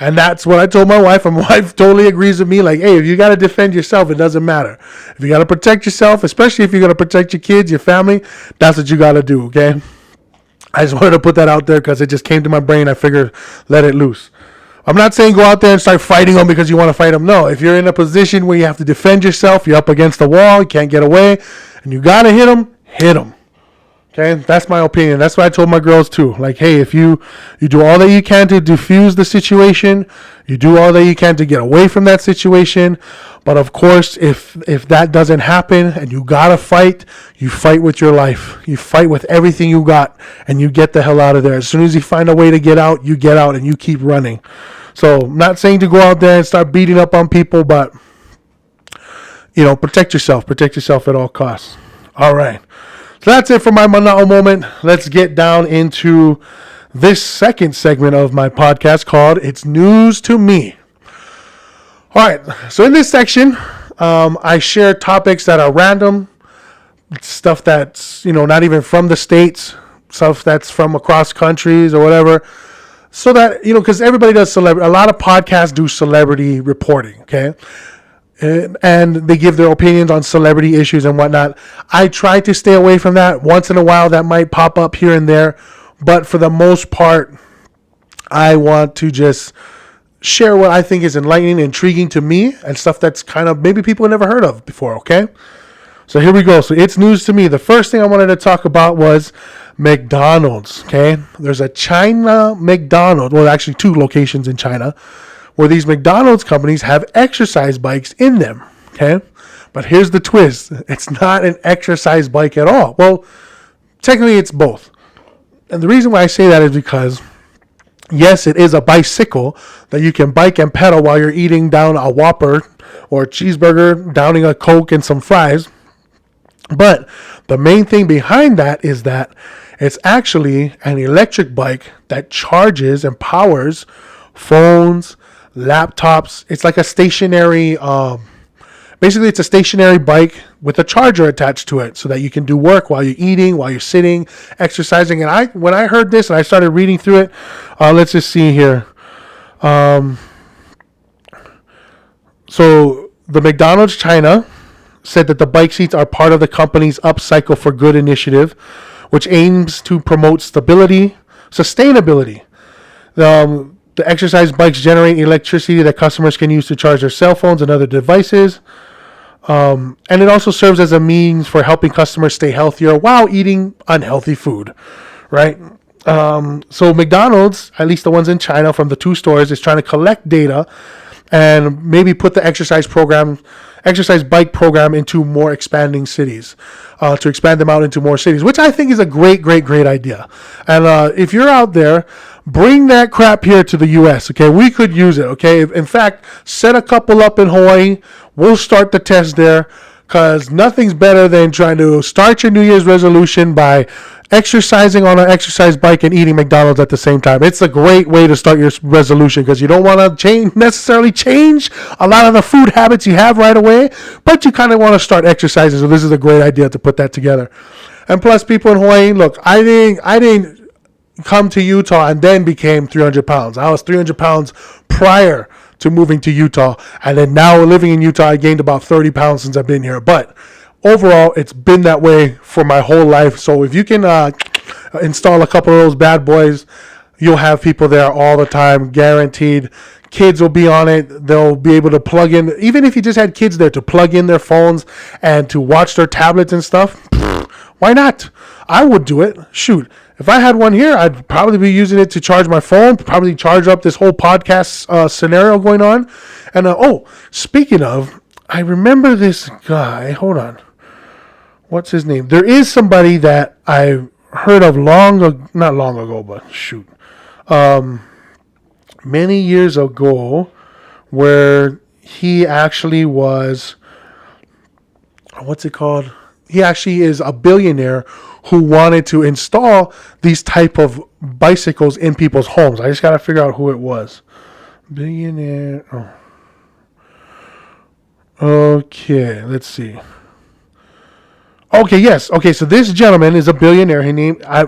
Speaker 1: And that's what I told my wife. And my wife totally agrees with me. Like, hey, if you got to defend yourself, it doesn't matter. If you got to protect yourself, especially if you're going to protect your kids, your family, that's what you got to do. Okay? I just wanted to put that out there because it just came to my brain. I figured, let it loose. I'm not saying go out there and start fighting them because you want to fight them. No, if you're in a position where you have to defend yourself, you're up against the wall, you can't get away, and you got to hit them, hit them. Okay, that's my opinion. That's what I told my girls too. Like, hey, if you do all that you can to diffuse the situation, you do all that you can to get away from that situation. But of course, if that doesn't happen and you got to fight, you fight with your life. You fight with everything you got and you get the hell out of there. As soon as you find a way to get out, you get out and you keep running. So I'm not saying to go out there and start beating up on people, but, protect yourself. Protect yourself at all costs. All right. So that's it for my Mana'o moment. Let's get down into this second segment of my podcast called It's News to Me. All right. So in this section, I share topics that are random, stuff that's, not even from the States, stuff that's from across countries or whatever. So that, because everybody does a lot of podcasts do celebrity reporting, okay? And they give their opinions on celebrity issues and whatnot. I try to stay away from that. Once in a while, that might pop up here and there. But for the most part, I want to just share what I think is enlightening, intriguing to me, and stuff that's kind of maybe people have never heard of before, okay? So here we go. So it's news to me. The first thing I wanted to talk about was McDonald's, okay? There's a China McDonald's, well, actually 2 locations in China, where these McDonald's companies have exercise bikes in them, okay? But here's the twist. It's not an exercise bike at all. Well, technically it's both. And the reason why I say that is because, yes, it is a bicycle that you can bike and pedal while you're eating down a Whopper or a cheeseburger, downing a Coke and some fries. But the main thing behind that is that it's actually an electric bike that charges and powers phones, laptops. It's like a stationary, basically it's a stationary bike with a charger attached to it so that you can do work while you're eating, while you're sitting, exercising. And when I heard this and I started reading through it, let's just see here. So the McDonald's China said that the bike seats are part of the company's Upcycle for Good initiative, which aims to promote sustainability. The exercise bikes generate electricity that customers can use to charge their cell phones and other devices. And it also serves as a means for helping customers stay healthier while eating unhealthy food, right? So McDonald's, at least the ones in China from the 2 stores, is trying to collect data and maybe put the exercise bike program into more expanding cities, to expand them out into more cities, which I think is a great idea. And if you're out there, Bring that crap here to the U.S., okay? We could use it, okay? In fact, set a couple up in Hawaii. We'll start the test there, because nothing's better than trying to start your New Year's resolution by exercising on an exercise bike and eating McDonald's at the same time. It's a great way to start your resolution, because you don't want to necessarily change a lot of the food habits you have right away, but you kind of want to start exercising. So this is a great idea to put that together. And plus, people in Hawaii, look, I didn't come to Utah and then became 300 pounds. I was 300 pounds prior to moving to Utah, and then now living in Utah, I gained about 30 pounds since I've been here. But overall, it's been that way for my whole life. So if you can install a couple of those bad boys, you'll have people there all the time, guaranteed. Kids will be on it. They'll be able to plug in, even if you just had kids there, to plug in their phones and to watch their tablets and stuff. Why not? I would do it. Shoot. If I had one here, I'd probably be using it to charge my phone, probably charge up this whole podcast scenario going on. And speaking of, I remember this guy. Hold on. What's his name? There is somebody that I heard of not long ago, but shoot. Many years ago, where he actually was, what's it called? He actually is a billionaire who wanted to install these type of bicycles in people's homes. I just got to figure out who it was. Billionaire. Okay, let's see. Okay, yes. Okay, so this gentleman is a billionaire.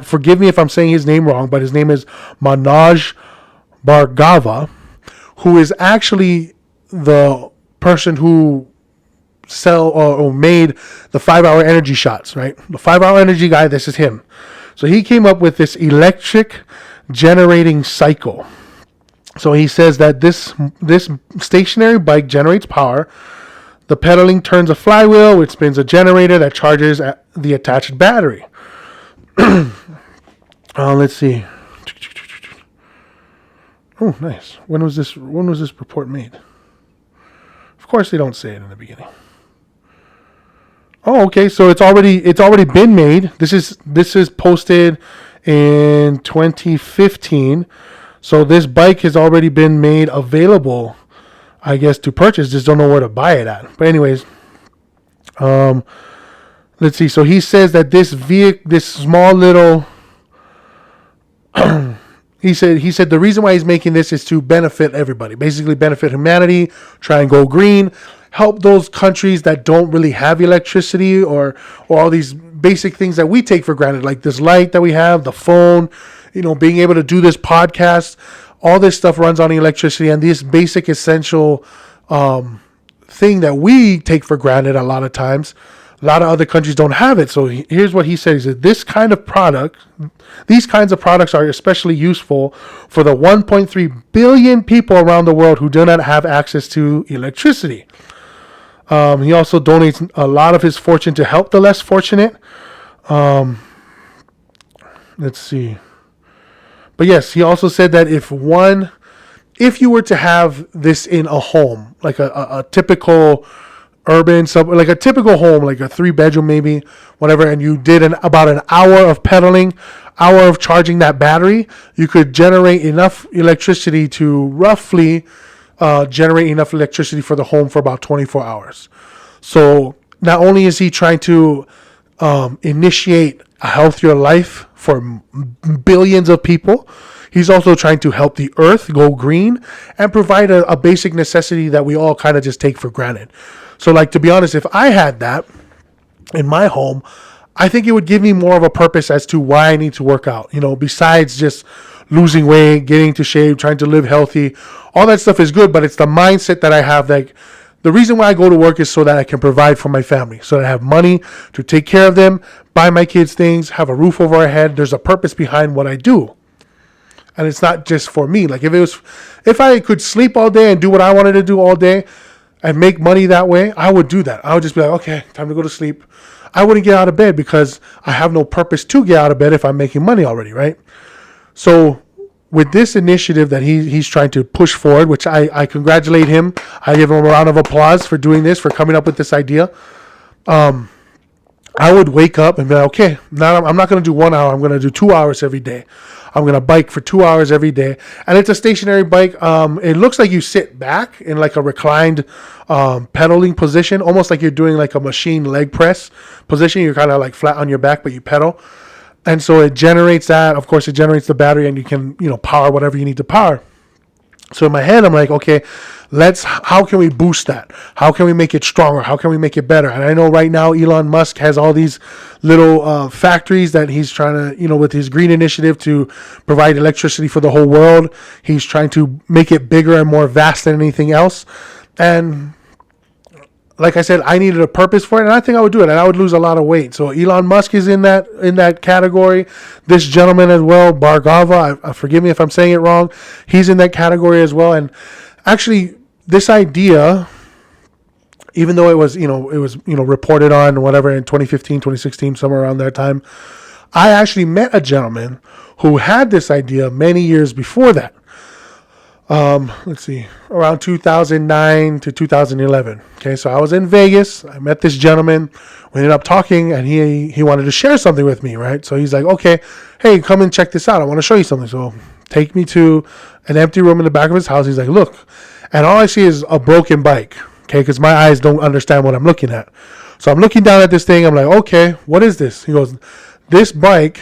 Speaker 1: Forgive me if I'm saying his name wrong, but his name is Manoj Bhargava, who is actually the person who made the 5-hour energy shots, right? The 5-hour energy guy, this is him. So he came up with this electric generating cycle. So he says that this stationary bike generates power. The pedaling turns a flywheel, which spins a generator that charges the attached battery. Let's see. Oh, nice. When was this report made? Of course they don't say it in the beginning. Oh, okay. So it's already been made. This is posted in 2015. So this bike has already been made available, I guess, to purchase. Just don't know where to buy it at. But anyways, let's see. So he says that this small little, he said the reason why he's making this is to benefit everybody, basically benefit humanity, try and go green, help those countries that don't really have electricity or all these basic things that we take for granted, like this light that we have, the phone, being able to do this podcast. All this stuff runs on electricity, and this basic essential thing that we take for granted a lot of times, a lot of other countries don't have it. So here's what he says: that these kinds of products are especially useful for the 1.3 billion people around the world who do not have access to electricity. He also donates a lot of his fortune to help the less fortunate. Let's see. But yes, he also said that if you were to have this in a home, like a typical urban like a typical home, like a 3-bedroom maybe, whatever, and you did about an hour of pedaling, hour of charging that battery, you could generate enough electricity to roughly generate enough electricity for the home for about 24 hours. So not only is he trying to initiate a healthier life for billions of people, he's also trying to help the earth go green and provide a basic necessity that we all kind of just take for granted. So, like, to be honest, if I had that in my home, I think it would give me more of a purpose as to why I need to work out. Besides just losing weight, getting to shape, trying to live healthy, all that stuff is good, but it's the mindset that I have. Like, the reason why I go to work is so that I can provide for my family, so that I have money to take care of them, buy my kids things, have a roof over our head. There's a purpose behind what I do. And it's not just for me. Like, if I could sleep all day and do what I wanted to do all day and make money that way, I would do that. I would just be like, okay, time to go to sleep. I wouldn't get out of bed because I have no purpose to get out of bed if I'm making money already, right? So with this initiative that he's trying to push forward, which I congratulate him. I give him a round of applause for doing this, for coming up with this idea. I would wake up and be like, okay, now I'm not going to do 1 hour. I'm going to do 2 hours every day. I'm going to bike for 2 hours every day. And it's a stationary bike. It looks like you sit back in like a reclined pedaling position, almost like you're doing like a machine leg press position. You're kind of like flat on your back, but you pedal. And so it generates that. Of course, it generates the battery, and you can, power whatever you need to power. So in my head, I'm like, okay, how can we boost that? How can we make it stronger? How can we make it better? And I know right now Elon Musk has all these little factories that he's trying to, with his green initiative to provide electricity for the whole world. He's trying to make it bigger and more vast than anything else. And like I said, I needed a purpose for it, and I think I would do it, and I would lose a lot of weight. So Elon Musk is in that category. This gentleman as well, Bhargava, forgive me if I'm saying it wrong, he's in that category as well. And actually, this idea, even though it was reported on whatever in 2015, 2016, somewhere around that time, I actually met a gentleman who had this idea many years before that. Let's see, around 2009 to 2011. Okay, so I was in Vegas. I met this gentleman. We ended up talking, and he wanted to share something with me, right? So he's like, okay, hey, come and check this out. I want to show you something. So take me to an empty room in the back of his house. He's like, look, and all I see is a broken bike, okay, because my eyes don't understand what I'm looking at. So I'm looking down at this thing. I'm like, okay, what is this? He goes, this bike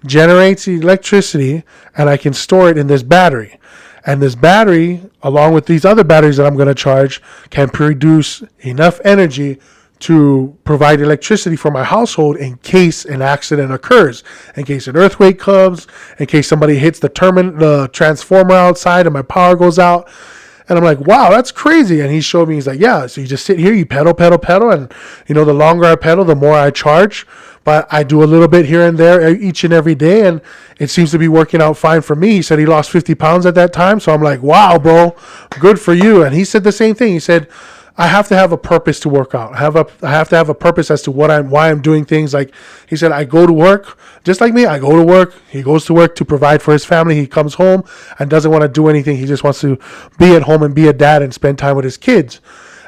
Speaker 1: generates electricity, and I can store it in this battery. And this battery, along with these other batteries that I'm going to charge, can produce enough energy to provide electricity for my household in case an accident occurs, in case an earthquake comes, in case somebody hits the transformer outside and my power goes out. And I'm like, wow, that's crazy. And he showed me, he's like, yeah, so you just sit here, you pedal. And, the longer I pedal, the more I charge. But I do a little bit here and there each and every day, and it seems to be working out fine for me. He said he lost 50 pounds at that time. So I'm like, wow, bro, good for you. And he said the same thing. He said, I have to have a purpose to work out. I have to have a purpose as to why I'm doing things. Like he said, I go to work, just like me. I go to work. He goes to work to provide for his family. He comes home and doesn't want to do anything. He just wants to be at home and be a dad and spend time with his kids.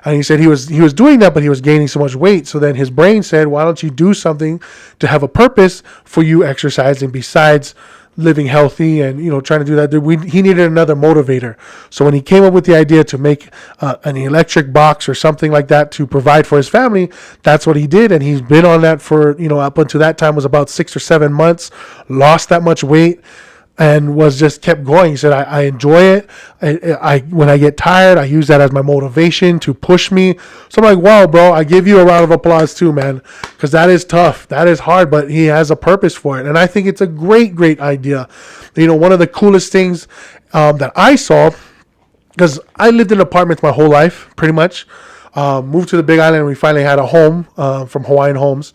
Speaker 1: And he said he was doing that, but he was gaining so much weight. So then his brain said, why don't you do something to have a purpose for you exercising besides living healthy and, trying to do that. He needed another motivator. So when he came up with the idea to make an electric box or something like that to provide for his family, that's what he did. And he's been on that for, up until that time was about 6 or 7 months, lost that much weight, and was just kept going. He said, I enjoy it. I when I get tired, I use that as my motivation to push me. So I'm like, wow, bro, I give you a round of applause too, man, because that is tough. That is hard, but he has a purpose for it. And I think it's a great, great idea. One of the coolest things that I saw, because I lived in apartments my whole life, pretty much. Moved to the Big Island, and we finally had a home from Hawaiian Homes.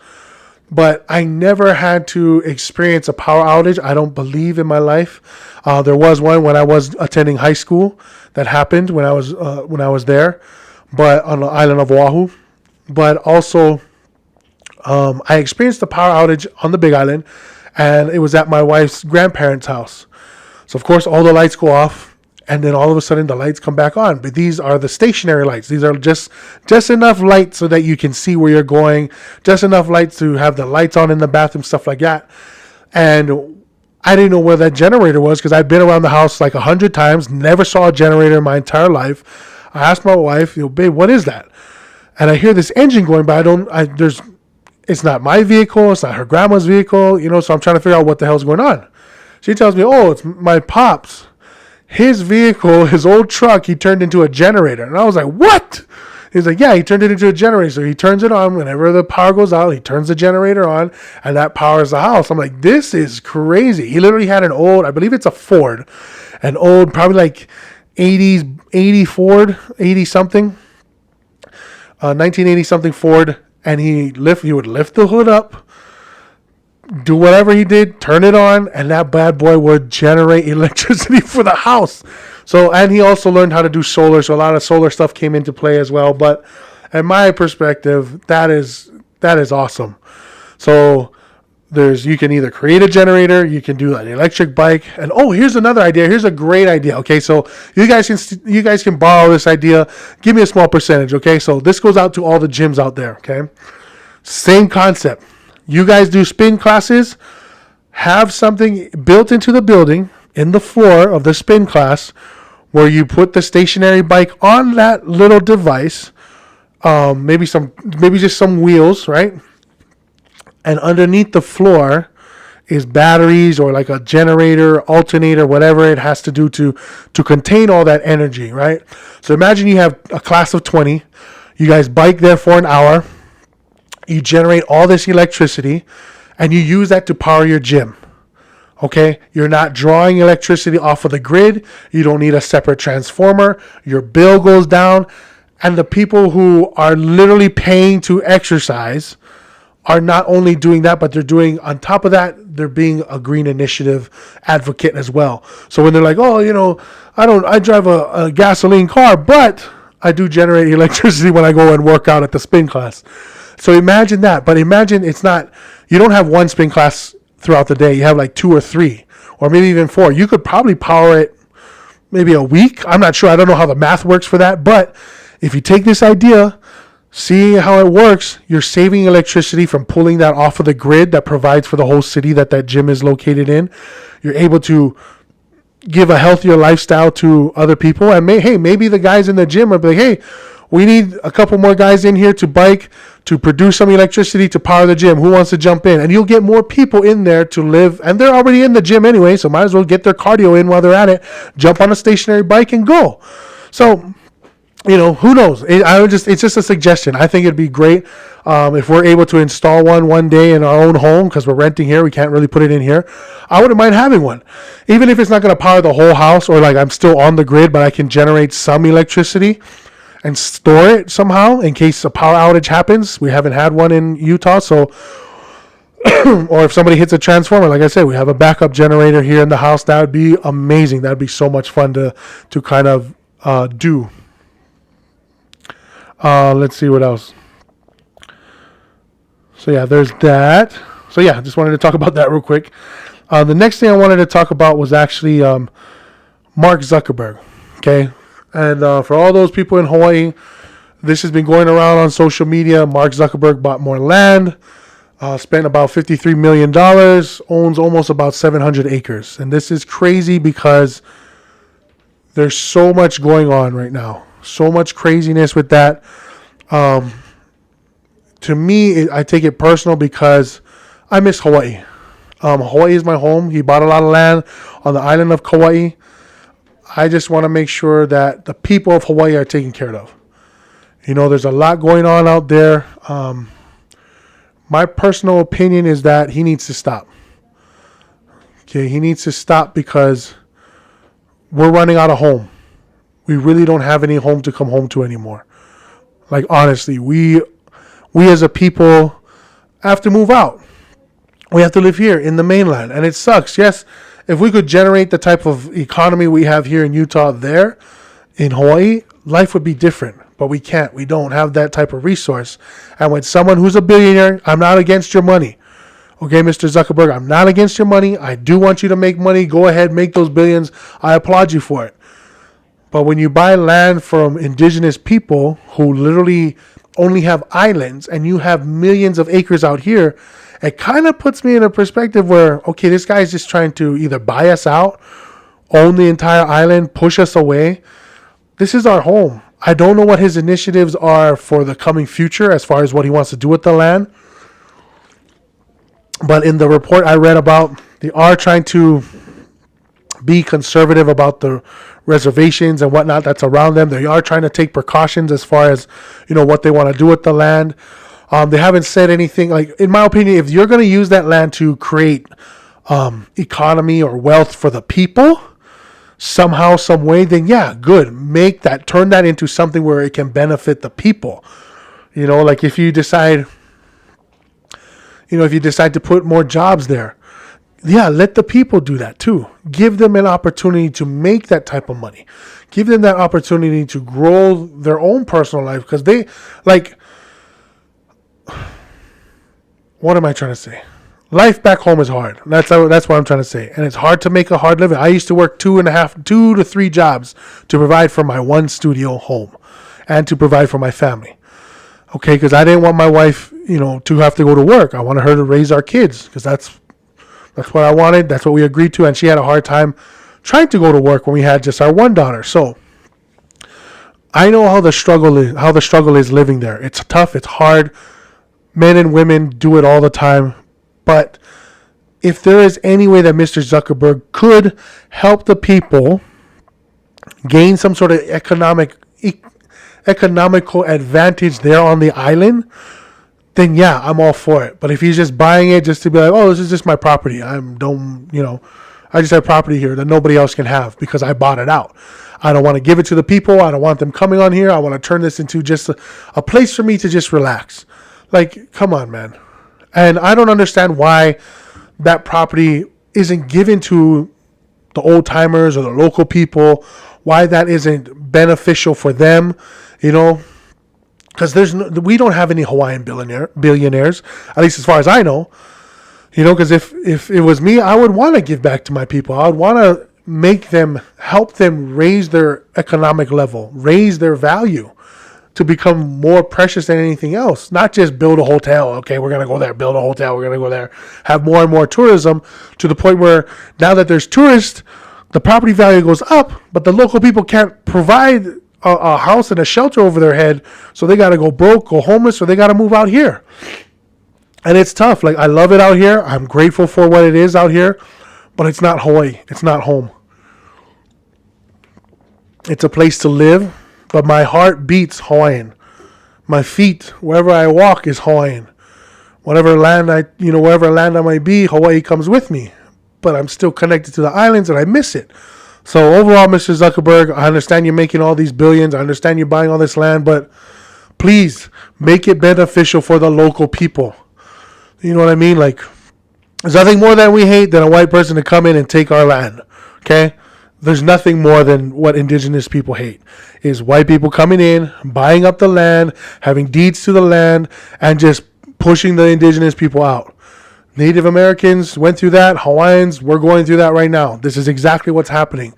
Speaker 1: But I never had to experience a power outage, I don't believe, in my life. There was one when I was attending high school that happened when I was there, but on the island of Oahu. But also, I experienced the power outage on the Big Island, and it was at my wife's grandparents' house. So of course, all the lights go off. And then all of a sudden the lights come back on. But these are the stationary lights. These are just enough light so that you can see where you're going. Just enough lights to have the lights on in the bathroom, stuff like that. And I didn't know where that generator was because I'd been around the house like 100 times. Never saw a generator in my entire life. I asked my wife, babe, what is that? And I hear this engine going by. It's not my vehicle. It's not her grandma's vehicle. So I'm trying to figure out what the hell's going on. She tells me, oh, it's my pop's. His vehicle, his old truck, he turned into a generator. And I was like, what? He's like, yeah, he turned it into a generator. So he turns it on. Whenever the power goes out, he turns the generator on, and that powers the house. I'm like, this is crazy. He literally had an old, I believe it's a Ford, an old, probably like 80 Ford, 80-something, 1980-something Ford. And he would lift the hood up, do whatever he did, turn it on, and that bad boy would generate electricity for the house. So, and he also learned how to do solar, so a lot of solar stuff came into play as well. But in my perspective, that is awesome. So you can either create a generator, you can do an electric bike, and here's another idea. Here's a great idea. Okay, so you guys can borrow this idea. Give me a small percentage. Okay, so this goes out to all the gyms out there. Okay, same concept. You guys do spin classes. have something built into the building in the floor of the spin class where you put the stationary bike on that little device, maybe just some wheels, right? And underneath the floor is batteries or like a generator, alternator, whatever it has to do to contain all that energy, right? So imagine you have a class of 20. You guys bike there for an hour. You generate all this electricity, and you use that to power your gym. Okay? You're not drawing electricity off of the grid. You don't need a separate transformer. Your bill goes down. And the people who are literally paying to exercise are not only doing that, but they're doing, on top of that, they're being a green initiative advocate as well. So when they're like, oh, I drive a gasoline car, but I do generate electricity when I go and work out at the spin class. So imagine that. But imagine you don't have one spin class throughout the day. You have like 2 or 3, or maybe even 4. You could probably power it maybe a week. I'm not sure. I don't know how the math works for that. But if you take this idea, see how it works, you're saving electricity from pulling that off of the grid that provides for the whole city that gym is located in. You're able to give a healthier lifestyle to other people. And maybe the guys in the gym are like, hey, we need a couple more guys in here to bike, to produce some electricity to power the gym. Who wants to jump in? And you'll get more people in there to live. And they're already in the gym anyway, so might as well get their cardio in while they're at it. Jump on a stationary bike and go. So, who knows? It's just a suggestion. I think it'd be great if we're able to install one day in our own home, because we're renting here. We can't really put it in here. I wouldn't mind having one. Even if it's not going to power the whole house, or like I'm still on the grid, but I can generate some electricity and store it somehow in case a power outage happens. We haven't had one in Utah, so or if somebody hits a transformer, like I said, we have a backup generator here in the house. That would be amazing. That would be so much fun to kind of do. Let's see what else. So yeah, there's that. So yeah, just wanted to talk about that real quick. The next thing I wanted to talk about was actually Mark Zuckerberg. Okay. And for all those people in Hawaii, this has been going around on social media. Mark Zuckerberg bought more land, spent about $53 million, owns almost about 700 acres. And this is crazy because there's so much going on right now. So much craziness with that. To me, I take it personal because I miss Hawaii. Hawaii is my home. He bought a lot of land on the island of Kauai. I just want to make sure that the people of Hawaii are taken care of. There's a lot going on out there. My personal opinion is that he needs to stop. Okay, he needs to stop because we're running out of home. We really don't have any home to come home to anymore. Like, honestly, we as a people have to move out. We have to live here in the mainland, and it sucks. Yes, if we could generate the type of economy we have here in Utah there, in Hawaii, life would be different. But we can't. We don't have that type of resource. And when someone who's a billionaire, I'm not against your money. Okay, Mr. Zuckerberg, I'm not against your money. I do want you to make money. Go ahead, make those billions. I applaud you for it. But when you buy land from indigenous people who literally only have islands and you have millions of acres out here, it kind of puts me in a perspective where, okay, this guy's just trying to either buy us out, own the entire island, push us away. This is our home. I don't know what his initiatives are for the coming future as far as what he wants to do with the land. But in the report I read about, they are trying to be conservative about the reservations and whatnot that's around them. They are trying to take precautions as far as, what they want to do with the land. They haven't said anything. Like, in my opinion, if you're going to use that land to create economy or wealth for the people, somehow, some way, then yeah, good. Turn that into something where it can benefit the people. Like if you decide to put more jobs there, yeah, let the people do that too. Give them an opportunity to make that type of money. Give them that opportunity to grow their own personal life, because they, like, what am I trying to say? Life back home is hard. That's what I'm trying to say. And it's hard to make a hard living. I used to work 2 to 3 jobs to provide for my one studio home and to provide for my family. Okay, because I didn't want my wife, to have to go to work. I wanted her to raise our kids, because that's That's what I wanted. That's what we agreed to. And she had a hard time trying to go to work when we had just our one daughter. So I know how the struggle is living there. It's tough. It's hard. Men and women do it all the time. But if there is any way that Mr. Zuckerberg could help the people gain some sort of economical advantage there on the island, then yeah, I'm all for it. But if he's just buying it just to be like, oh, this is just my property. I just have property here that nobody else can have because I bought it out. I don't want to give it to the people. I don't want them coming on here. I want to turn this into just a place for me to just relax. Like, come on, man. And I don't understand why that property isn't given to the old timers or the local people, why that isn't beneficial for them, because we don't have any Hawaiian billionaires, at least as far as I know, because if it was me, I would want to give back to my people. I would want to help them raise their economic level, raise their value to become more precious than anything else. Not just build a hotel. Okay, we're going to go there, build a hotel. We're going to go there, have more and more tourism to the point where now that there's tourists, the property value goes up, but the local people can't provide a house and a shelter over their head. So they got to go broke, go homeless, or they got to move out here. And it's tough. Like, I love it out here. I'm grateful for what it is out here, but it's not Hawaii. It's not home. It's a place to live, but my heart beats Hawaiian. My feet, wherever I walk, is Hawaiian. Wherever land I might be, Hawaii comes with me. But I'm still connected to the islands, and I miss it. So overall, Mr. Zuckerberg, I understand you're making all these billions. I understand you're buying all this land, but please make it beneficial for the local people. You know what I mean? Like, there's nothing more that we hate than a white person to come in and take our land. Okay? There's nothing more than what indigenous people hate, is white people coming in, buying up the land, having deeds to the land, and just pushing the indigenous people out. Native Americans went through that. Hawaiians, we're going through that right now. This is exactly what's happening.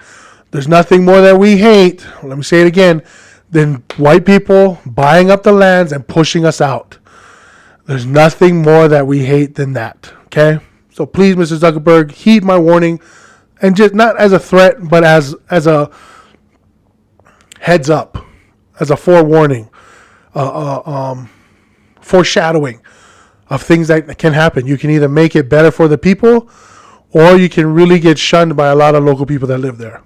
Speaker 1: There's nothing more that we hate, let me say it again, than white people buying up the lands and pushing us out. There's nothing more that we hate than that, okay? So please, Mr. Zuckerberg, heed my warning, and just not as a threat, but as a heads up, as a forewarning, foreshadowing of things that can happen. You can either make it better for the people, or you can really get shunned by a lot of local people that live there.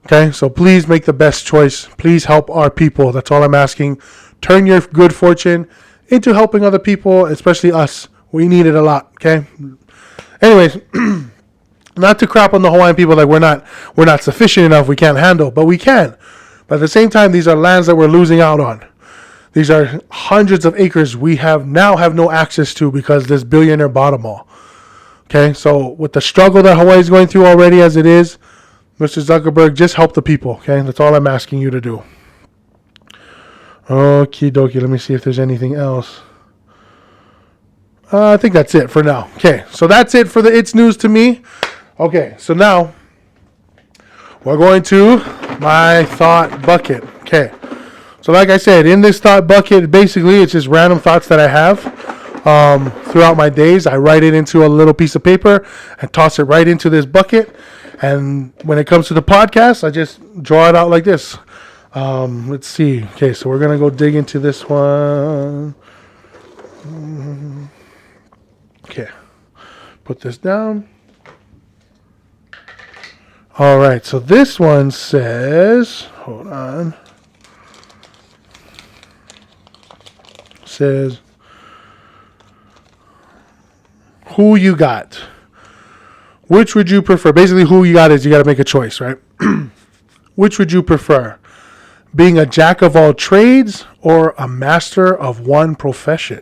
Speaker 1: Okay, so please make the best choice. Please help our people. That's all I'm asking. Turn your good fortune into helping other people, especially us. We need it a lot. Okay. Anyways, not to crap on the Hawaiian people like we're not sufficient enough. We can't handle, but we can. But at the same time, these are lands that we're losing out on. These are hundreds of acres we have no access to because this billionaire bought them all. Okay, so with the struggle that Hawaii is going through already as it is, Mr. Zuckerberg, just help the people. Okay, that's all I'm asking you to do. Okie dokie, let me see if there's anything else. I think that's it for now. Okay, so that's it for the It's News to Me. Okay, so now we're going to my thought bucket. Okay. So like I said, in this thought bucket, basically it's just random thoughts that I have throughout my days. I write it into a little piece of paper and toss it right into this bucket. And when it comes to the podcast, I just draw it out like this. Let's see. Okay, so we're going to go dig into this one. Okay, put this down. All right, so this one says, hold on. Says, who you got? Which would you prefer? Basically, who you got is you got to make a choice, right? Which would you prefer? Being a jack of all trades or a master of one profession?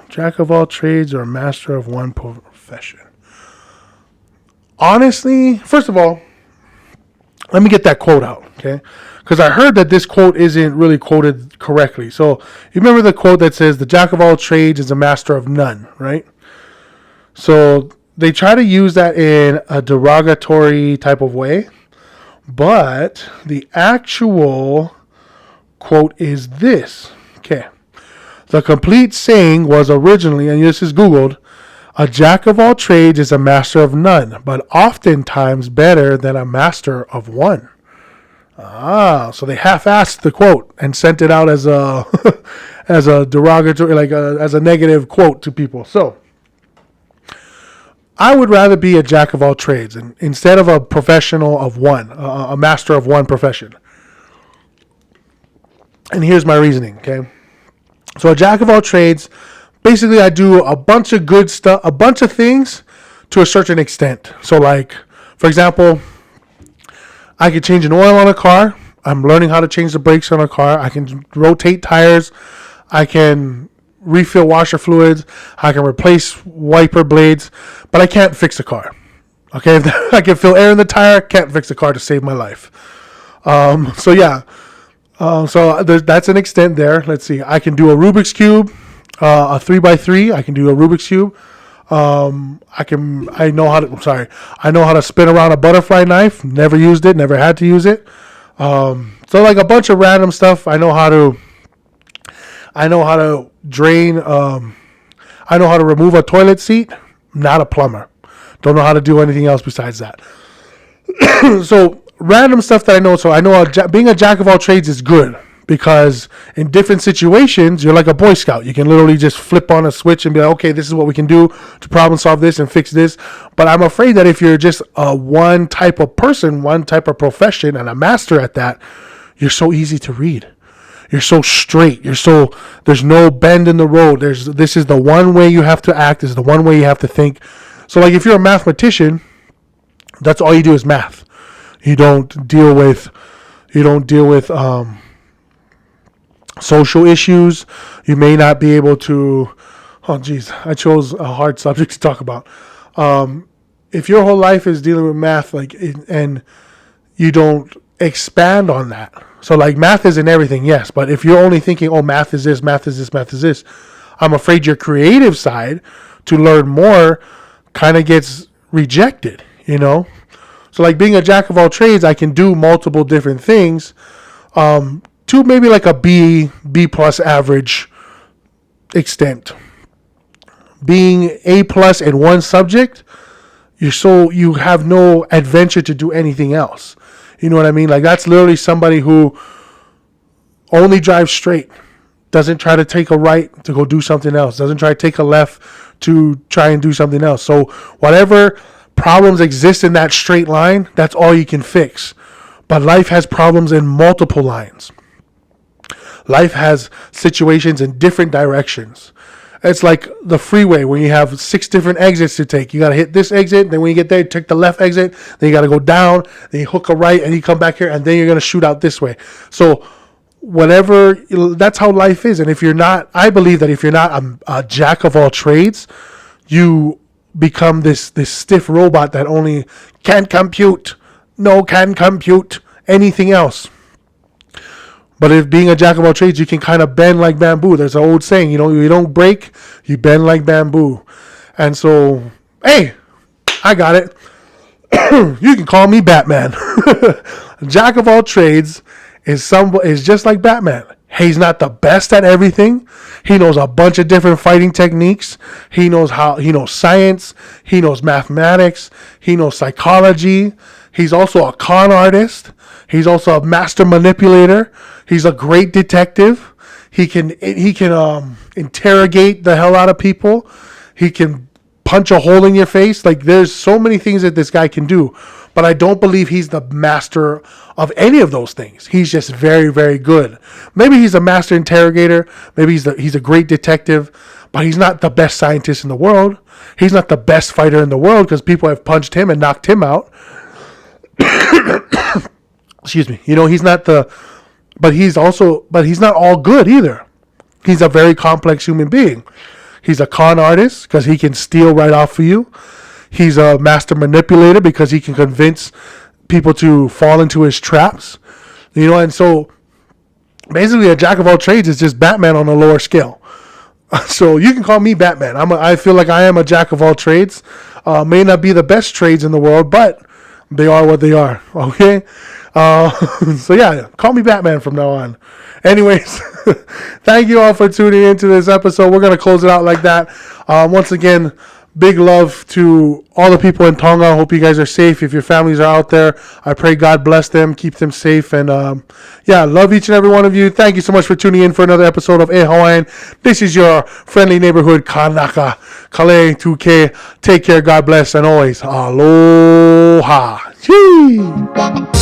Speaker 1: Jack of all trades or a master of one profession? Honestly, first of all, let me get that quote out, okay? Because I heard that this quote isn't really quoted correctly. So you remember the quote that says, the jack of all trades is a master of none, right? So they try to use that in a derogatory type of way. But the actual quote is this, okay? The complete saying was originally, and this is Googled, A jack of all trades is a master of none, but oftentimes better than a master of one. So they half-assed the quote and sent it out as a as a derogatory, as a negative quote to people. So I would rather be a jack of all trades and instead of a professional of one, a master of one profession. And here's my reasoning, okay? So a jack of all trades, basically I do a bunch of good stuff, a bunch of things to a certain extent. So like, for example, I can change an oil on a car. I'm learning how to change the brakes on a car. I can rotate tires. I can refill washer fluids. I can replace wiper blades, but I can't fix a car. Okay, I can fill air in the tire. Can't fix a car to save my life. So yeah. So that's an extent there. Let's see. I can do a Rubik's Cube, a 3x3. I can do a Rubik's Cube. I know how to spin around a butterfly knife. Never used it. Never had to use it. So like a bunch of random stuff. I know how to drain. I know how to remove a toilet seat. Not a plumber. Don't know how to do anything else besides that. So random stuff that I know. So I know being a jack of all trades is good because in different situations, you're like a Boy Scout. You can literally just flip on a switch and be like, okay, this is what we can do to problem solve this and fix this. But I'm afraid that if you're just one type of person, one type of profession, and a master at that, you're so easy to read. You're so straight. There's no bend in the road. This is the one way you have to act. This is the one way you have to think. So like if you're a mathematician, that's all you do is math. You don't deal with social issues. You may not be able to. Oh, geez, I chose a hard subject to talk about. If your whole life is dealing with math, and you don't expand on that, so like math isn't everything, yes. But if you're only thinking, oh, math is this, math is this, math is this, I'm afraid your creative side to learn more kind of gets rejected. So like being a jack of all trades, I can do multiple different things. To maybe like a B plus average extent. Being A plus in one subject, you have no adventure to do anything else. You know what I mean? Like that's literally somebody who only drives straight, doesn't try to take a right to go do something else, doesn't try to take a left to try and do something else. So whatever problems exist in that straight line, that's all you can fix. But life has problems in multiple lines. Life has situations in different directions. It's like the freeway when you have 6 different exits to take. You got to hit this exit. Then when you get there, you take the left exit. Then you got to go down. Then you hook a right and you come back here. And then you're going to shoot out this way. So that's how life is. And I believe that if you're not a jack of all trades, you become this stiff robot that only can't compute anything else. But if being a jack of all trades, you can kind of bend like bamboo. There's an old saying, you don't break, you bend like bamboo. And so, hey, I got it. You can call me Batman. Jack of all trades is just like Batman. He's not the best at everything. He knows a bunch of different fighting techniques. He knows science. He knows mathematics. He knows psychology. He's also a con artist. He's also a master manipulator. He's a great detective. He can interrogate the hell out of people. He can punch a hole in your face. Like there's so many things that this guy can do. But I don't believe he's the master of any of those things. He's just very, very good. Maybe he's a master interrogator. Maybe he's a great detective. But he's not the best scientist in the world. He's not the best fighter in the world because people have punched him and knocked him out. Excuse me. He's not but he's not all good either. He's a very complex human being. He's a con artist because he can steal right off of you. He's a master manipulator because he can convince people to fall into his traps. And so basically a jack of all trades is just Batman on a lower scale. So you can call me Batman. I feel like I am a jack of all trades. May not be the best trades in the world, but they are what they are. Okay. So yeah, call me Batman from now on. Anyways, thank you all for tuning into this episode. We're going to close it out like that. Once again, big love to all the people in Tonga. I hope you guys are safe. If your families are out there, I pray God bless them, keep them safe. And love each and every one of you. Thank you so much for tuning in for another episode of Hawaiian. This is your friendly neighborhood Kanaka, Kale 2K. Take care, God bless, and always aloha. Chee!